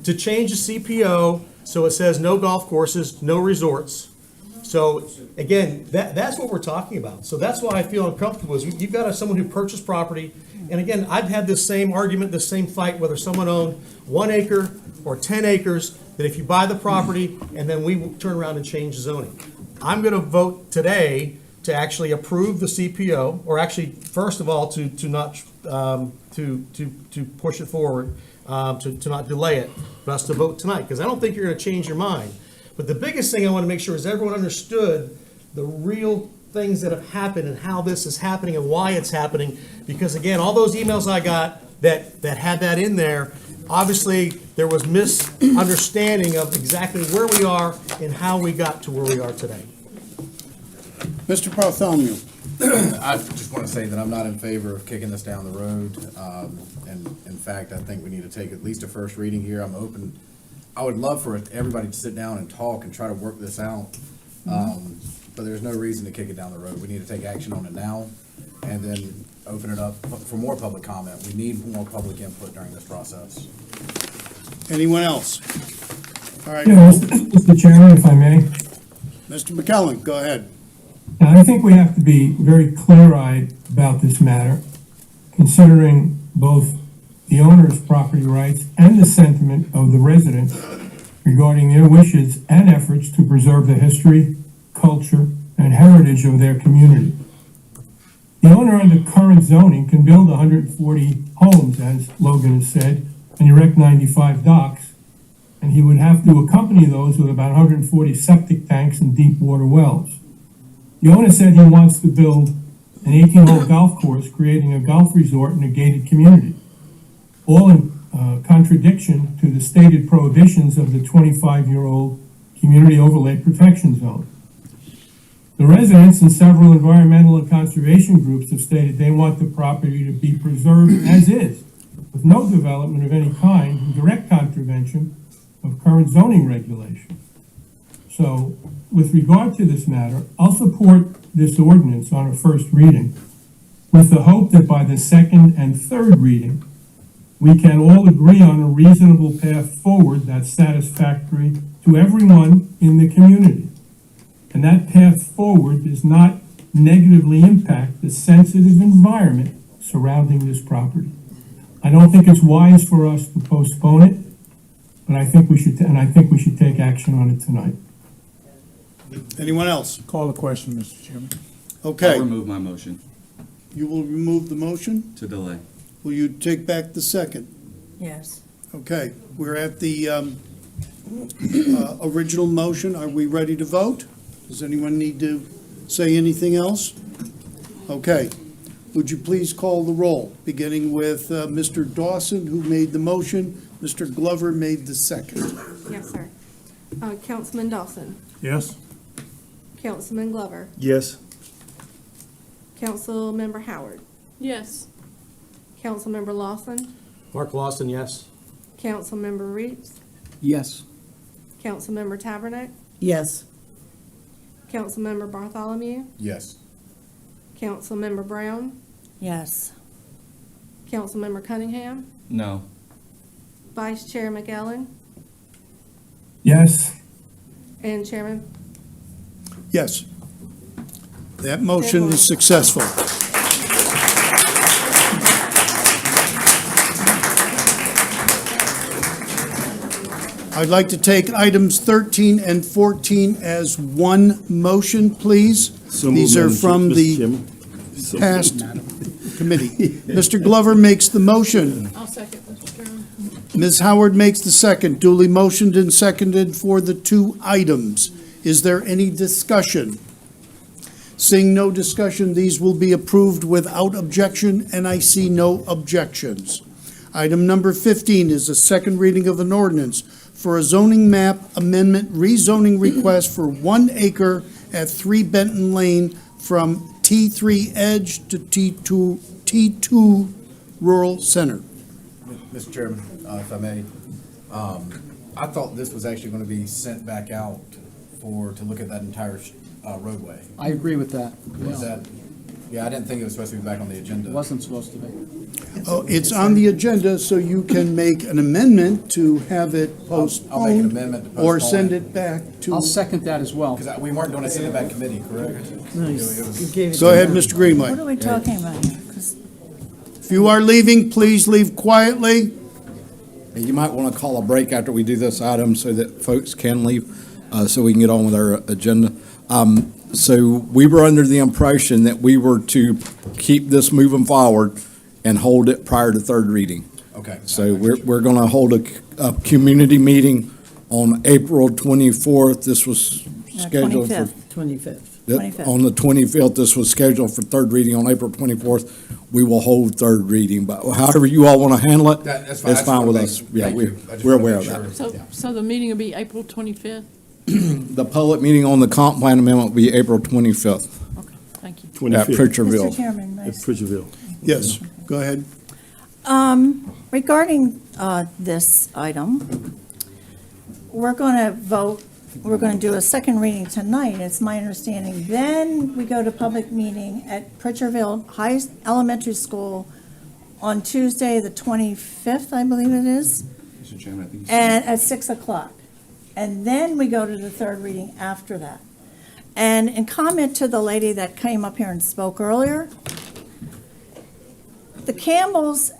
S17: to change the CPO so it says no golf courses, no resorts. So again, that's what we're talking about. So that's why I feel uncomfortable, is you've got someone who purchased property. And again, I've had this same argument, this same fight, whether someone owned 1 acre or 10 acres, that if you buy the property and then we turn around and change the zoning. I'm going to vote today to actually approve the CPO, or actually, first of all, to not to push it forward, to not delay it, for us to vote tonight, because I don't think you're going to change your mind. But the biggest thing I want to make sure is everyone understood the real things that have happened and how this is happening and why it's happening. Because again, all those emails I got that had that in there, obviously there was misunderstanding of exactly where we are and how we got to where we are today.
S1: Mr. Bartholomew.
S18: I just want to say that I'm not in favor of kicking this down the road. And in fact, I think we need to take at least a first reading here. I'm open. I would love for everybody to sit down and talk and try to work this out. But there's no reason to kick it down the road. We need to take action on it now and then open it up for more public comment. We need more public input during this process.
S1: Anyone else? All right.
S19: Yeah, Mr. Chairman, if I may.
S1: Mr. McKellen, go ahead.
S19: Now, I think we have to be very clear-eyed about this matter, considering both the owner's property rights and the sentiment of the residents regarding their wishes and efforts to preserve the history, culture, and heritage of their community. The owner under current zoning can build 140 homes, as Logan has said, and erect 95 docks, and he would have to accompany those with about 140 septic tanks and deep water wells. The owner said he wants to build an 18-hole golf course, creating a golf resort in a gated community, all in contradiction to the stated prohibitions of the 25-year-old Community Overlay Protection Zone. The residents and several environmental and conservation groups have stated they want the property to be preserved as is, with no development of any kind in direct contravention of current zoning regulation. So, with regard to this matter, I'll support this ordinance on a first reading, with the hope that by the second and third reading, we can all agree on a reasonable path forward that's satisfactory to everyone in the community. And that path forward does not negatively impact the sensitive environment surrounding this property. I don't think it's wise for us to postpone it, but I think we should, and I think we should take action on it tonight.
S1: Anyone else?
S16: Call the question, Mr. Chairman.
S1: Okay.
S15: I'll remove my motion
S1: You will remove the motion?
S15: to delay.
S1: Will you take back the second?
S14: Yes.
S1: Okay, we're at the original motion. Are we ready to vote? Does anyone need to say anything else? Okay. Would you please call the roll, beginning with Mr. Dawson, who made the motion. Mr. Glover made the second.
S20: Yes, sir. Councilman Dawson,
S16: Yes?
S20: Councilman Glover,
S2: Yes.
S20: Councilmember Howard,
S4: Yes.
S20: Councilmember Lawson,
S17: Mark Lawson, yes.
S20: Councilmember Reeves,
S7: Yes.
S20: Councilmember Tabernac,
S5: Yes.
S20: Councilmember Bartholomew,
S18: Yes.
S20: Councilmember Brown,
S14: Yes.
S20: Councilmember Cunningham,
S15: No.
S20: Vice Chair McEllen,
S19: Yes?
S20: and Chairman.
S1: Yes. That motion is successful. I'd like to take items 13 and 14 as one motion, please.
S2: So moved,
S1: These are
S2: Madam
S1: from
S2: Mr.
S1: the
S2: Chairman. So-
S1: past committee. Mr. Glover makes the motion.
S4: I'll second, Mr. Chairman.
S1: Ms. Howard makes the second, duly motioned and seconded for the two items. Is there any discussion? Seeing no discussion, these will be approved without objection, and I see no objections. Item number 15 is a second reading of an ordinance for a zoning map amendment rezoning request for 1 acre at 3 Benton Lane from T3 Edge to T2 Rural Center.
S18: Mr. Chairman, if I may, I thought this was actually going to be sent back out to look at that entire roadway.
S7: I agree with that.
S18: Was that, yeah, I didn't think it was supposed to be back on the agenda.
S7: Wasn't supposed to be.
S1: Oh, it's on the agenda, so you can make an amendment to have it
S18: I'll make an
S1: postponed
S18: amendment to postpone
S1: or send it back to.
S7: I'll second that as well.
S18: Because we weren't going to send it back committee, correct?
S1: Go ahead, Mr. Greenway.
S14: What are we talking about here? 'Cause
S1: If you are leaving, please leave quietly.
S6: You might want to call a break after we do this item so that folks can leave, so we can get on with our agenda. So we were under the impression that we were to keep this moving forward and hold it prior to third reading.
S18: Okay.
S6: So we're going to hold a community meeting on April 24th. This was scheduled for.
S14: 25th.
S6: On the 25th, this was scheduled for third reading. On April 24th, we will hold third reading. But however you all want to handle it,
S18: That's fine.
S6: it's fine with us. Yeah, we're aware of that.
S4: So the meeting will be April 25th?
S6: The public meeting on the comp plan amendment will be April 25th
S4: Okay, thank you.
S6: at
S2: 25th.
S6: Pritchardville.
S14: Mr. Chairman,
S2: At
S14: nice.
S2: Pritchardville.
S1: Yes, go ahead.
S14: Regarding this item, we're going to vote, we're going to do a second reading tonight, it's my understanding. Then we go to public meeting at Pritchardville High Elementary School on Tuesday, the 25th, I believe it is,
S15: Mr. Chairman, I think.
S14: and at 6 o'clock. And then we go to the third reading after that. And in comment to the lady that came up here and spoke earlier, the Campbells,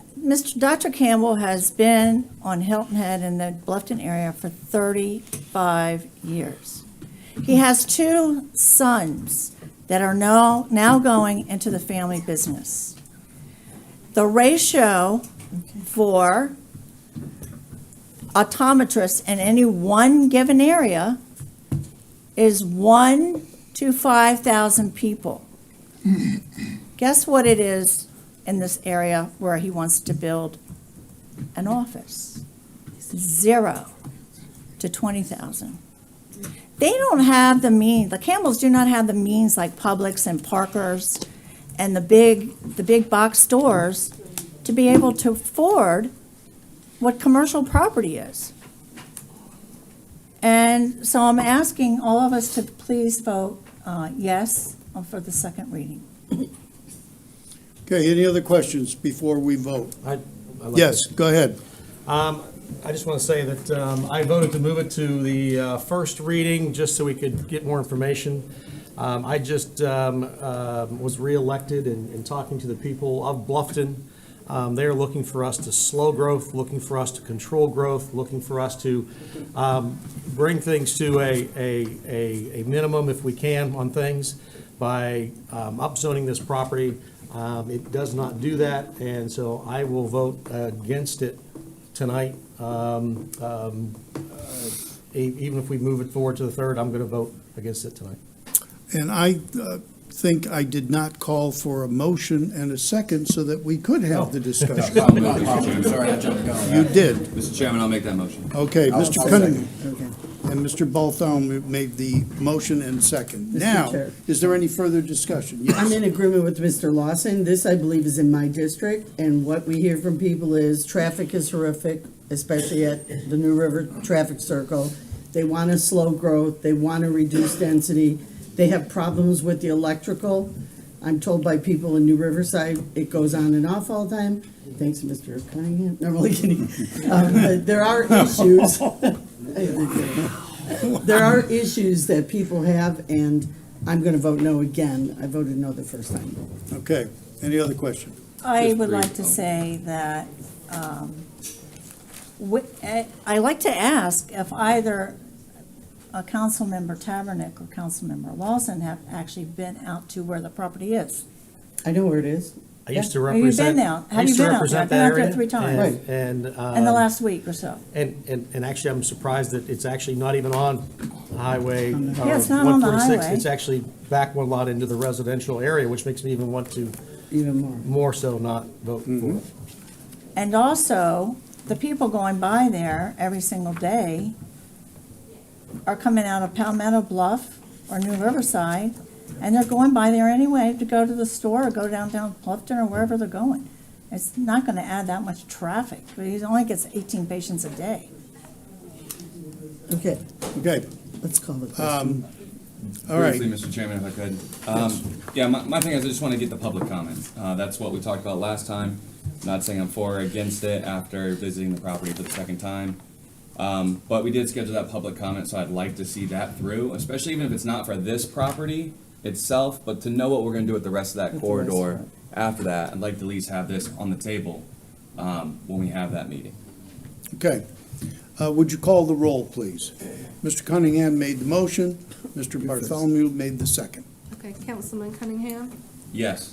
S14: Dr. Campbell has been on Hilton Head in the Bluffton area for 35 years. He has 2 sons that are now going into the family business. The ratio for optometrists in any one given area is 1 to 5,000 people. Guess what it is in this area where he wants to build an office? 0 to 20,000. They don't have the means, the Campbells do not have the means like Publix and Parker's and the big box stores to be able to afford what commercial property is. And so I'm asking all of us to please vote yes for the second reading.
S1: Okay, any other questions before we vote?
S17: I'd like
S1: Yes, go ahead.
S17: I just want to say that I voted to move it to the first reading just so we could get more information. I just was reelected and talking to the people of Bluffton. They're looking for us to slow growth, looking for us to control growth, looking for us to bring things to a minimum if we can on things by upzoning this property. It does not do that, and so I will vote against it tonight. Even if we move it forward to the third, I'm going to vote against it tonight.
S1: And I think I did not call for a motion and a second so that we could have the discussion.
S18: Sorry, I jumped the gun.
S1: You did.
S15: Mr. Chairman, I'll make that motion.
S1: Okay,
S18: I'll
S1: Mr.
S18: second.
S1: Cunningham and Mr. Balthone made the motion and second.
S21: Mr.
S1: Now,
S21: Chair.
S1: is there any further discussion? Yes.
S21: I'm in agreement with Mr. Lawson. This, I believe, is in my district, and what we hear from people is traffic is horrific, especially at the New River Traffic Circle. They want to slow growth, they want to reduce density, they have problems with the electrical. I'm told by people in New Riverside, it goes on and off all the time. Thanks, Mr. Cunningham. No, I'm only kidding. But there are issues. There are issues that people have, and I'm going to vote no again. I voted no the first time.
S1: Okay, any other question?
S14: I would like to say that I like to ask if either Councilmember Tabernick or Councilmember Lawson have actually been out to where the property is.
S21: I know where it is.
S17: I used to
S14: Have you
S17: represent.
S14: been out?
S17: I
S14: Have you
S17: used to
S14: been out there?
S17: represent
S14: I've been
S17: that
S14: out there
S17: area,
S14: 3 times.
S17: and- And.
S14: In the last week or so.
S17: And actually, I'm surprised that it's actually not even on Highway.
S14: Yeah, it's not on the
S17: 146.
S14: highway.
S17: It's actually back one lot into the residential area, which makes me even want to.
S21: Even more.
S17: More so not vote
S14: Mm-hmm.
S17: for it.
S14: And also, the people going by there every single day are coming out of Palmetto Bluff or New Riverside, and they're going by there anyway to go to the store or go downtown Bluffton or wherever they're going. It's not gonna add that much traffic, but he only gets 18 patients a day.
S21: Okay,
S1: Okay,
S21: let's call the question.
S1: all right.
S15: Briefly, Mr. Chairman, if I could. Yeah, my thing is I just want to get the public comment. That's what we talked about last time. Not saying I'm for or against it after visiting the property for the second time. But we did schedule that public comment, so I'd like to see that through, especially even if it's not for this property itself, but to know what we're going to do with the rest of that corridor after that. I'd like to at least have this on the table when we have that meeting.
S1: Okay. Would you call the roll, please? Mr. Cunningham made the motion. Mr. Bartholomew made the second.
S20: Okay, Councilman Cunningham,
S15: Yes.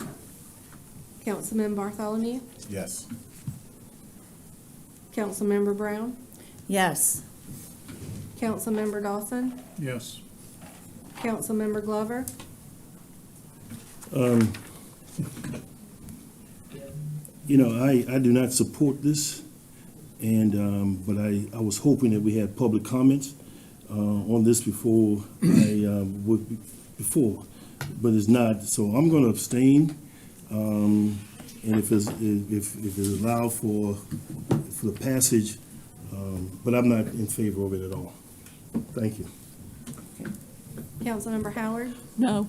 S20: Councilman Bartholomew,
S18: Yes.
S20: Councilmember Brown,
S14: Yes.
S20: Councilmember Dawson,
S16: Yes.
S20: Councilmember Glover,
S2: You know, I do not support this, and, but I was hoping that we had public comments on this before but it's not, so I'm gonna abstain. And if it's allowed for the passage, but I'm not in favor of it at all. Thank you.
S20: Councilmember Howard,
S4: No.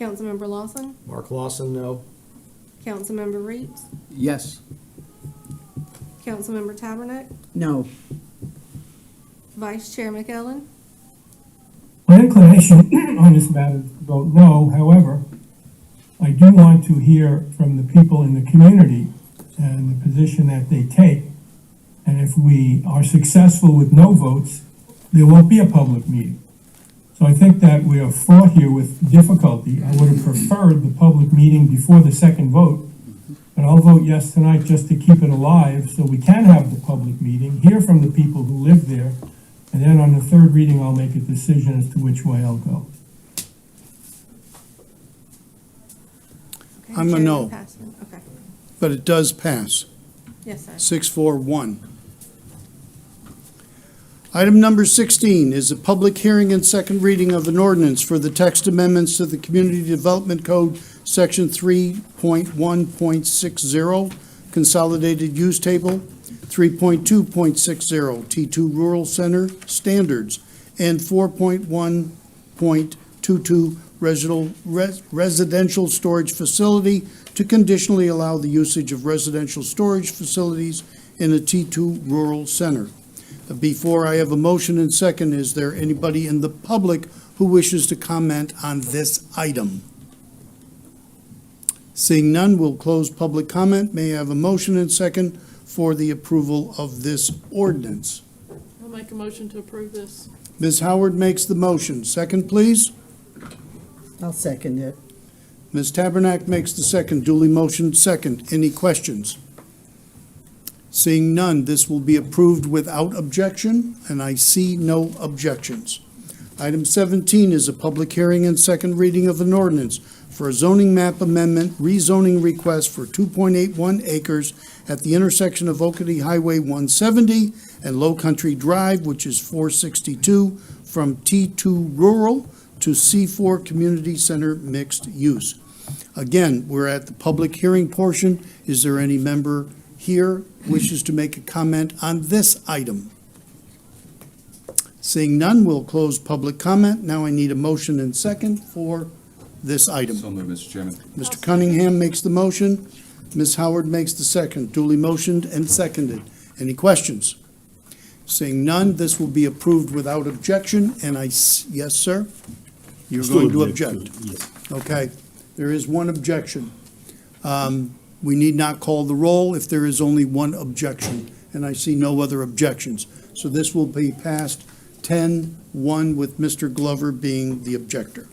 S20: Councilmember Lawson,
S17: Mark Lawson, no.
S20: Councilmember Reeds,
S7: Yes.
S20: Councilmember Tabernick,
S21: No.
S20: Vice Chair McEllen,
S19: My inclination on this matter is to vote no. However, I do want to hear from the people in the community and the position that they take. And if we are successful with no votes, there won't be a public meeting. So I think that we are fraught here with difficulty. I would have preferred the public meeting before the second vote, but I'll vote yes tonight just to keep it alive so we can have the public meeting, hear from the people who live there, and then on the third reading, I'll make a decision as to which way I'll go.
S20: Okay,
S1: I'm a
S20: Chairman
S1: no.
S20: Passman. Okay,
S1: But it does pass.
S20: yes, sir.
S1: 641. Item number 16 is a public hearing and second reading of an ordinance for the text amendments to the Community Development Code, Section 3.1.60, Consolidated Use Table, 3.2.60, T2 Rural Center Standards, and 4.1.22, residential storage facility to conditionally allow the usage of residential storage facilities in a T2 rural center. Before I have a motion and second, is there anybody in the public who wishes to comment on this item? Seeing none, we'll close public comment. May I have a motion and second for the approval of this ordinance?
S4: I'll make a motion to approve this.
S1: Ms. Howard makes the motion. Second, please.
S21: I'll second it.
S1: Ms. Tabernack makes the second. Duly motioned second. Any questions? Seeing none, this will be approved without objection, and I see no objections. Item 17 is a public hearing and second reading of an ordinance for a zoning map amendment rezoning request for 2.81 acres at the intersection of Oakity Highway 170 and Low Country Drive, which is 462, from T2 Rural to C4 Community Center Mixed Use. Again, we're at the public hearing portion. Is there any member here wishes to make a comment on this item? Seeing none, we'll close public comment. Now I need a motion and second for this item.
S15: So moved, Mr. Chairman.
S1: Mr. Cunningham makes the motion. Ms. Howard makes the second. Duly motioned and seconded. Any questions? Seeing none, this will be approved without objection, and yes, sir? You're
S2: Still
S1: going to
S2: object
S1: object?
S2: to it, yes.
S1: Okay. There is one objection. We need not call the roll if there is only one objection, and I see no other objections. So this will be passed 10-1 with Mr. Glover being the objector.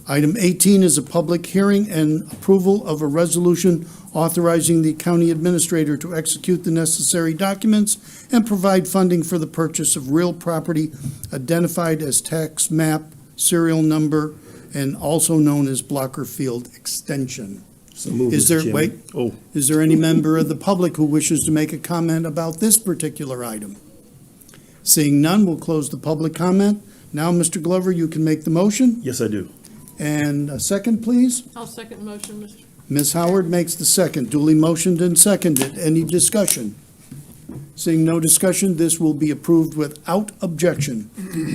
S1: Item 18 is a public hearing and approval of a resolution authorizing the county administrator to execute the necessary documents and provide funding for the purchase of real property identified as tax map, serial number, and also known as Blocker Field Extension.
S2: So moved,
S1: Is
S2: Mr.
S1: there,
S2: Chairman.
S1: wait,
S2: Oh,
S1: is there any member of the public who wishes to make a comment about this particular item? Seeing none, we'll close the public comment. Now, Mr. Glover, you can make the motion.
S2: yes, I do.
S1: And a second, please.
S4: I'll second the motion, Mr.
S1: Ms. Howard makes the second. Duly motioned and seconded. Any discussion? Seeing no discussion, this will be approved without objection.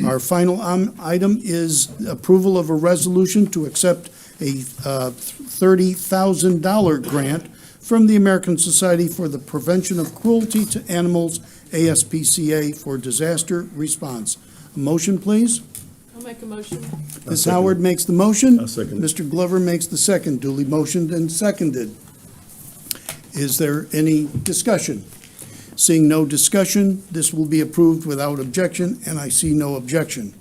S1: Our final item is approval of a resolution to accept a $30,000 grant from the American Society for the Prevention of Cruelty to Animals, ASPCA, for disaster response. A motion, please.
S4: I'll make a motion.
S1: Ms. Howard makes the motion.
S2: I'll second it.
S1: Mr. Glover makes the second. Duly motioned and seconded. Is there any discussion? Seeing no discussion, this will be approved without objection, and I see no objection.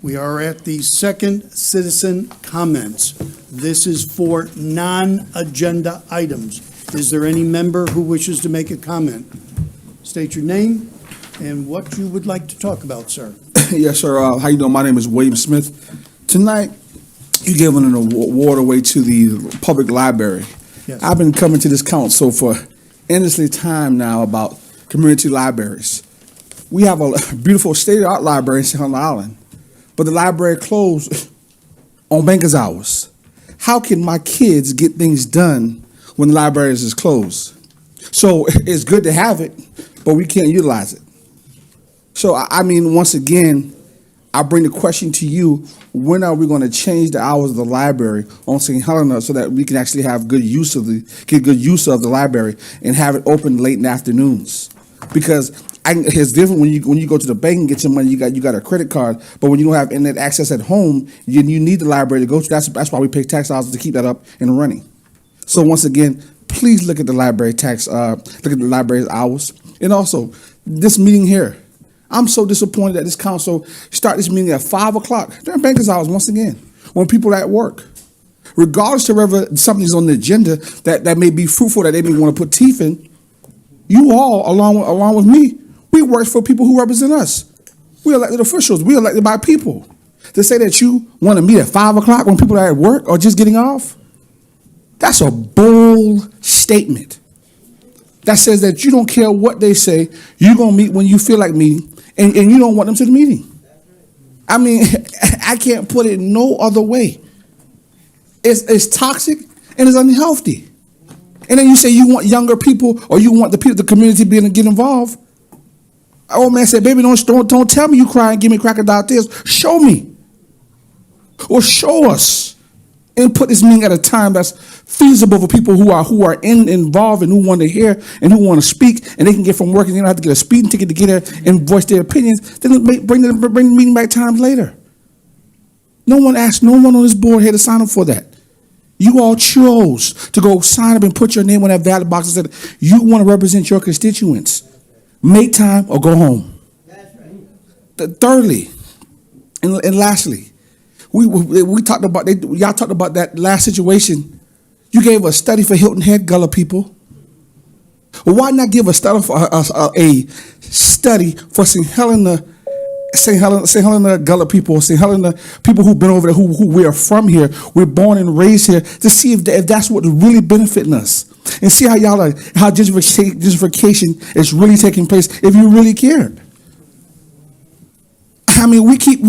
S1: We are at the second citizen comments. This is for non-agenda items. Is there any member who wishes to make a comment? State your name and what you would like to talk about, sir.
S3: Yes, sir. How you doing? My name is William Smith. Tonight, you're giving an award away to the public library.
S1: Yes.
S3: I've been coming to this council for endlessly time now about community libraries. We have a beautiful state-of-the-art library in St. Helena Island, but the library closed on bankers' hours. How can my kids get things done when the library is closed? So it's good to have it, but we can't utilize it. So, I mean, once again, I bring the question to you, when are we going to change the hours of the library on St. Helena so that we can actually have get good use of the library and have it open late in the afternoons? Because it's different when you go to the bank and get your money, you got a credit card, but when you don't have internet access at home, you need the library to go to. That's why we pay tax dollars to keep that up and running. So once again, please look at the library tax, look at the library's hours. And also, this meeting here, I'm so disappointed that this council start this meeting at 5 o'clock. During bankers' hours once again, when people are at work. Regardless to whether something's on the agenda that may be fruitful, that they may want to put teeth in, you all, along with me, we work for people who represent us. We're elected officials. We're elected by people. To say that you want to meet at 5 o'clock when people are at work or just getting off, that's a bold statement. That says that you don't care what they say, you're going to meet when you feel like meeting, and you don't want them to the meeting. I mean, I can't put it no other way. It's toxic and it's unhealthy. And then you say you want younger people or you want the community to get involved. Old man said, baby, don't tell me you cry and give me crocodile tears. Show me. or show us and put this meeting at a time that's feasible for people who are involved and who want to hear and who want to speak, and they can get from work and they don't have to get a speeding ticket to get there and voice their opinions. Then bring the meeting back times later. No one asked no one on this board here to sign up for that. You all chose to go sign up and put your name on that ballot box and said you want to represent your constituents. Make time or go home. Thirdly, and lastly, we talked about y'all talked about that last situation. You gave a study for Hilton Head Gullah people. Well, why not give a study for St. Helena Gullah people, St. Helena people who've been over there, who we are from here, we're born and raised here, to see if that's what is really benefiting us, and see how how gentrification is really taking place if you really cared. I mean, we keep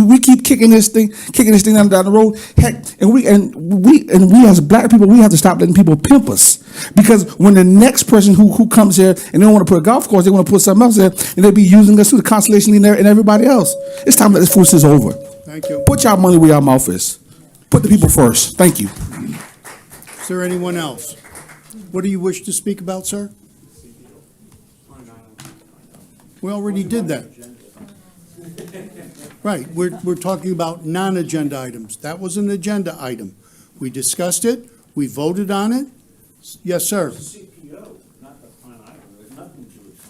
S3: kicking this thing down the road. Heck, and we as black people, we have to stop letting people pimp us. Because when the next person who comes here and they don't want to put a golf course, they want to put something else there, and they'll be using us through the Constellation League and everybody else. It's time to let this foolishness over.
S1: Thank you.
S3: Put y'all money where y'all mouth is. Put the people first. Thank you.
S1: Is there anyone else? What do you wish to speak about, sir? We already did that. Right, we're talking about non-agenda items. That was an agenda item. We discussed it, we voted on it. Yes, sir.
S8: CPO, not the Pine Island. There's nothing to do with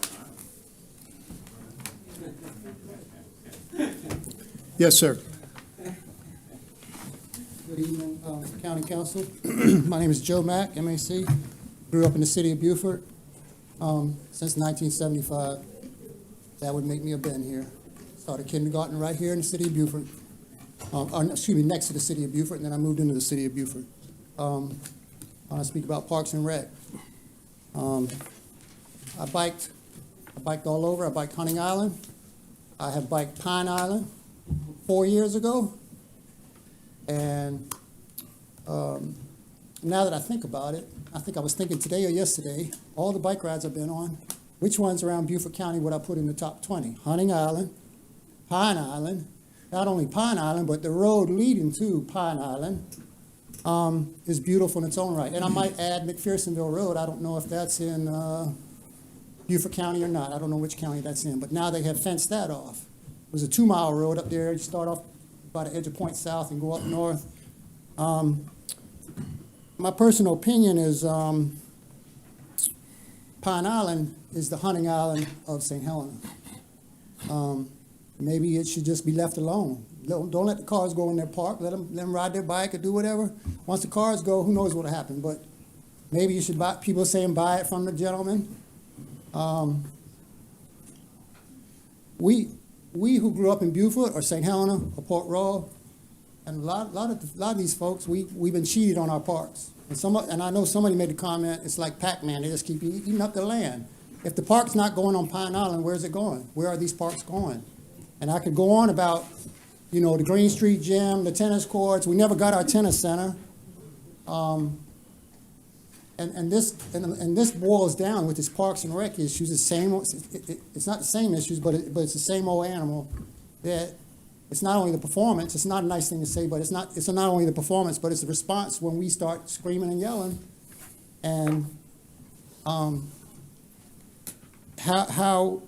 S8: Pine Island.
S1: Yes, sir.
S22: Good evening, County Council. My name is Joe Mack, MAC. Grew up in the city of Beaufort since 1975. That would make me a Ben here. Started kindergarten right here in the city of Beaufort. Next to the city of Beaufort, and then I moved into the city of Beaufort. I want to speak about Parks and Rec. I biked all over. I biked Hunting Island. I have biked Pine Island 4 years ago. And now that I think about it, I think I was thinking today or yesterday, all the bike rides I've been on, which ones around Beaufort County would I put in the top 20? Hunting Island, Pine Island, not only Pine Island, but the road leading to Pine Island is beautiful in its own right. And I might add McPhersonville Road. I don't know if that's in Beaufort County or not. I don't know which county that's in, but now they have fenced that off. It was a 2-mile road up there. You start off by the edge of Point South and go up north. My personal opinion is Pine Island is the hunting island of St. Helena. Maybe it should just be left alone. Don't let the cars go in their park. Let them ride their bike or do whatever. Once the cars go, who knows what'll happen. But maybe you should buy. People are saying buy it from the gentleman. We who grew up in Beaufort or St. Helena or Port Royal, and a lot of these folks, we've been cheated on our parks. And I know somebody made a comment. It's like Pac-Man. They just keep eating up the land. If the park's not going on Pine Island, where's it going? Where are these parks going? And I could go on about, the Green Street Gym, the tennis courts. We never got our tennis center. And this boils down with this Parks and Rec issues. It's not the same issues, but it's the same old animal. That it's not only the performance. It's not a nice thing to say, but it's not only the performance, but it's the response when we start screaming and yelling. And how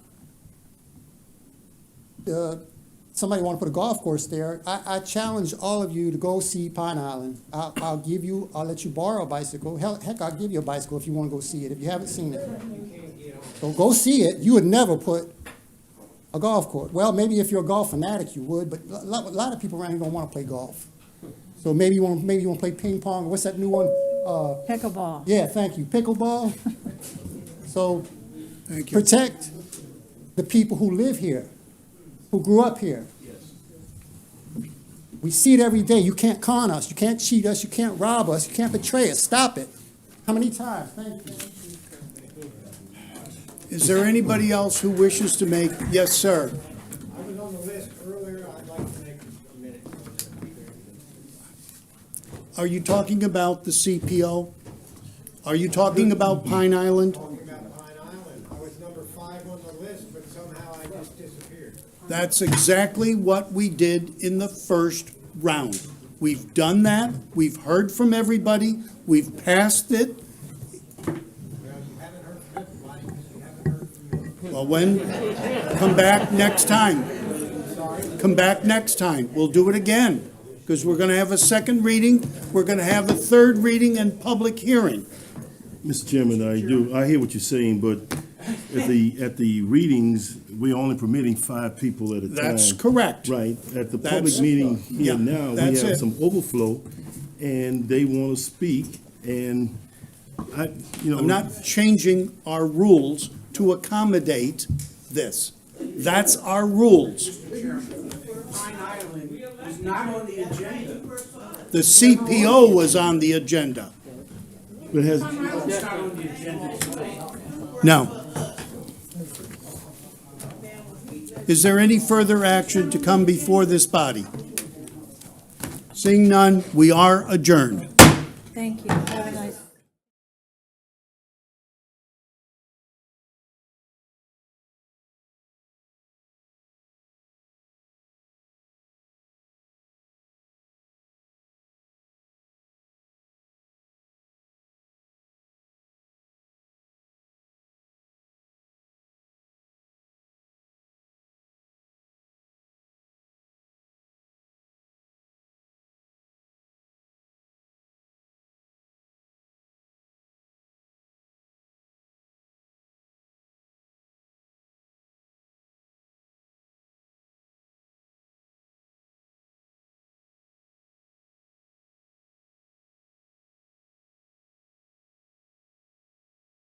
S22: somebody want to put a golf course there. I challenge all of you to go see Pine Island. I'll let you borrow a bicycle. Heck, I'll give you a bicycle if you want to go see it, if you haven't seen it. So go see it. You would never put a golf course. Well, maybe if you're a golf fanatic, you would, but a lot of people around here don't want to play golf. So maybe you want to play ping pong. What's that new one?
S14: Pickleball.
S22: Yeah, thank you. Pickleball. So protect the people who live here, who grew up here. We see it every day. You can't con us. You can't cheat us. You can't rob us. You can't betray us. Stop it. How many times? Thank you.
S1: Is there anybody else who wishes to make? Yes, sir.
S12: I was on the list earlier. I'd like to make a minute.
S1: Are you talking about the CPO? Are you talking about Pine Island?
S12: Talking about Pine Island. I was number 5 on the list, but somehow I just disappeared.
S1: That's exactly what we did in the first round. We've done that. We've heard from everybody. We've passed it. Well, come back next time. Come back next time. We'll do it again, because we're going to have a second reading, we're going to have a third reading and public hearing.
S2: Mr. Chairman, I hear what you're saying, but at the readings, we're only permitting 5 people at a time.
S1: That's correct.
S2: Right. At the public
S1: That's-
S2: meeting
S1: yeah,
S2: here now, we
S1: that's
S2: have
S1: it.
S2: some overflow, and they want to speak, and
S1: I'm not changing our rules to accommodate this. That's our rules.
S12: Pine Island was not on the agenda.
S1: The CPO was on the agenda.
S2: It has,
S12: Pine Island's not on the agenda tonight.
S1: No. Is there any further action to come before this body? Seeing none, we are adjourned.
S14: Thank you. Have a nice.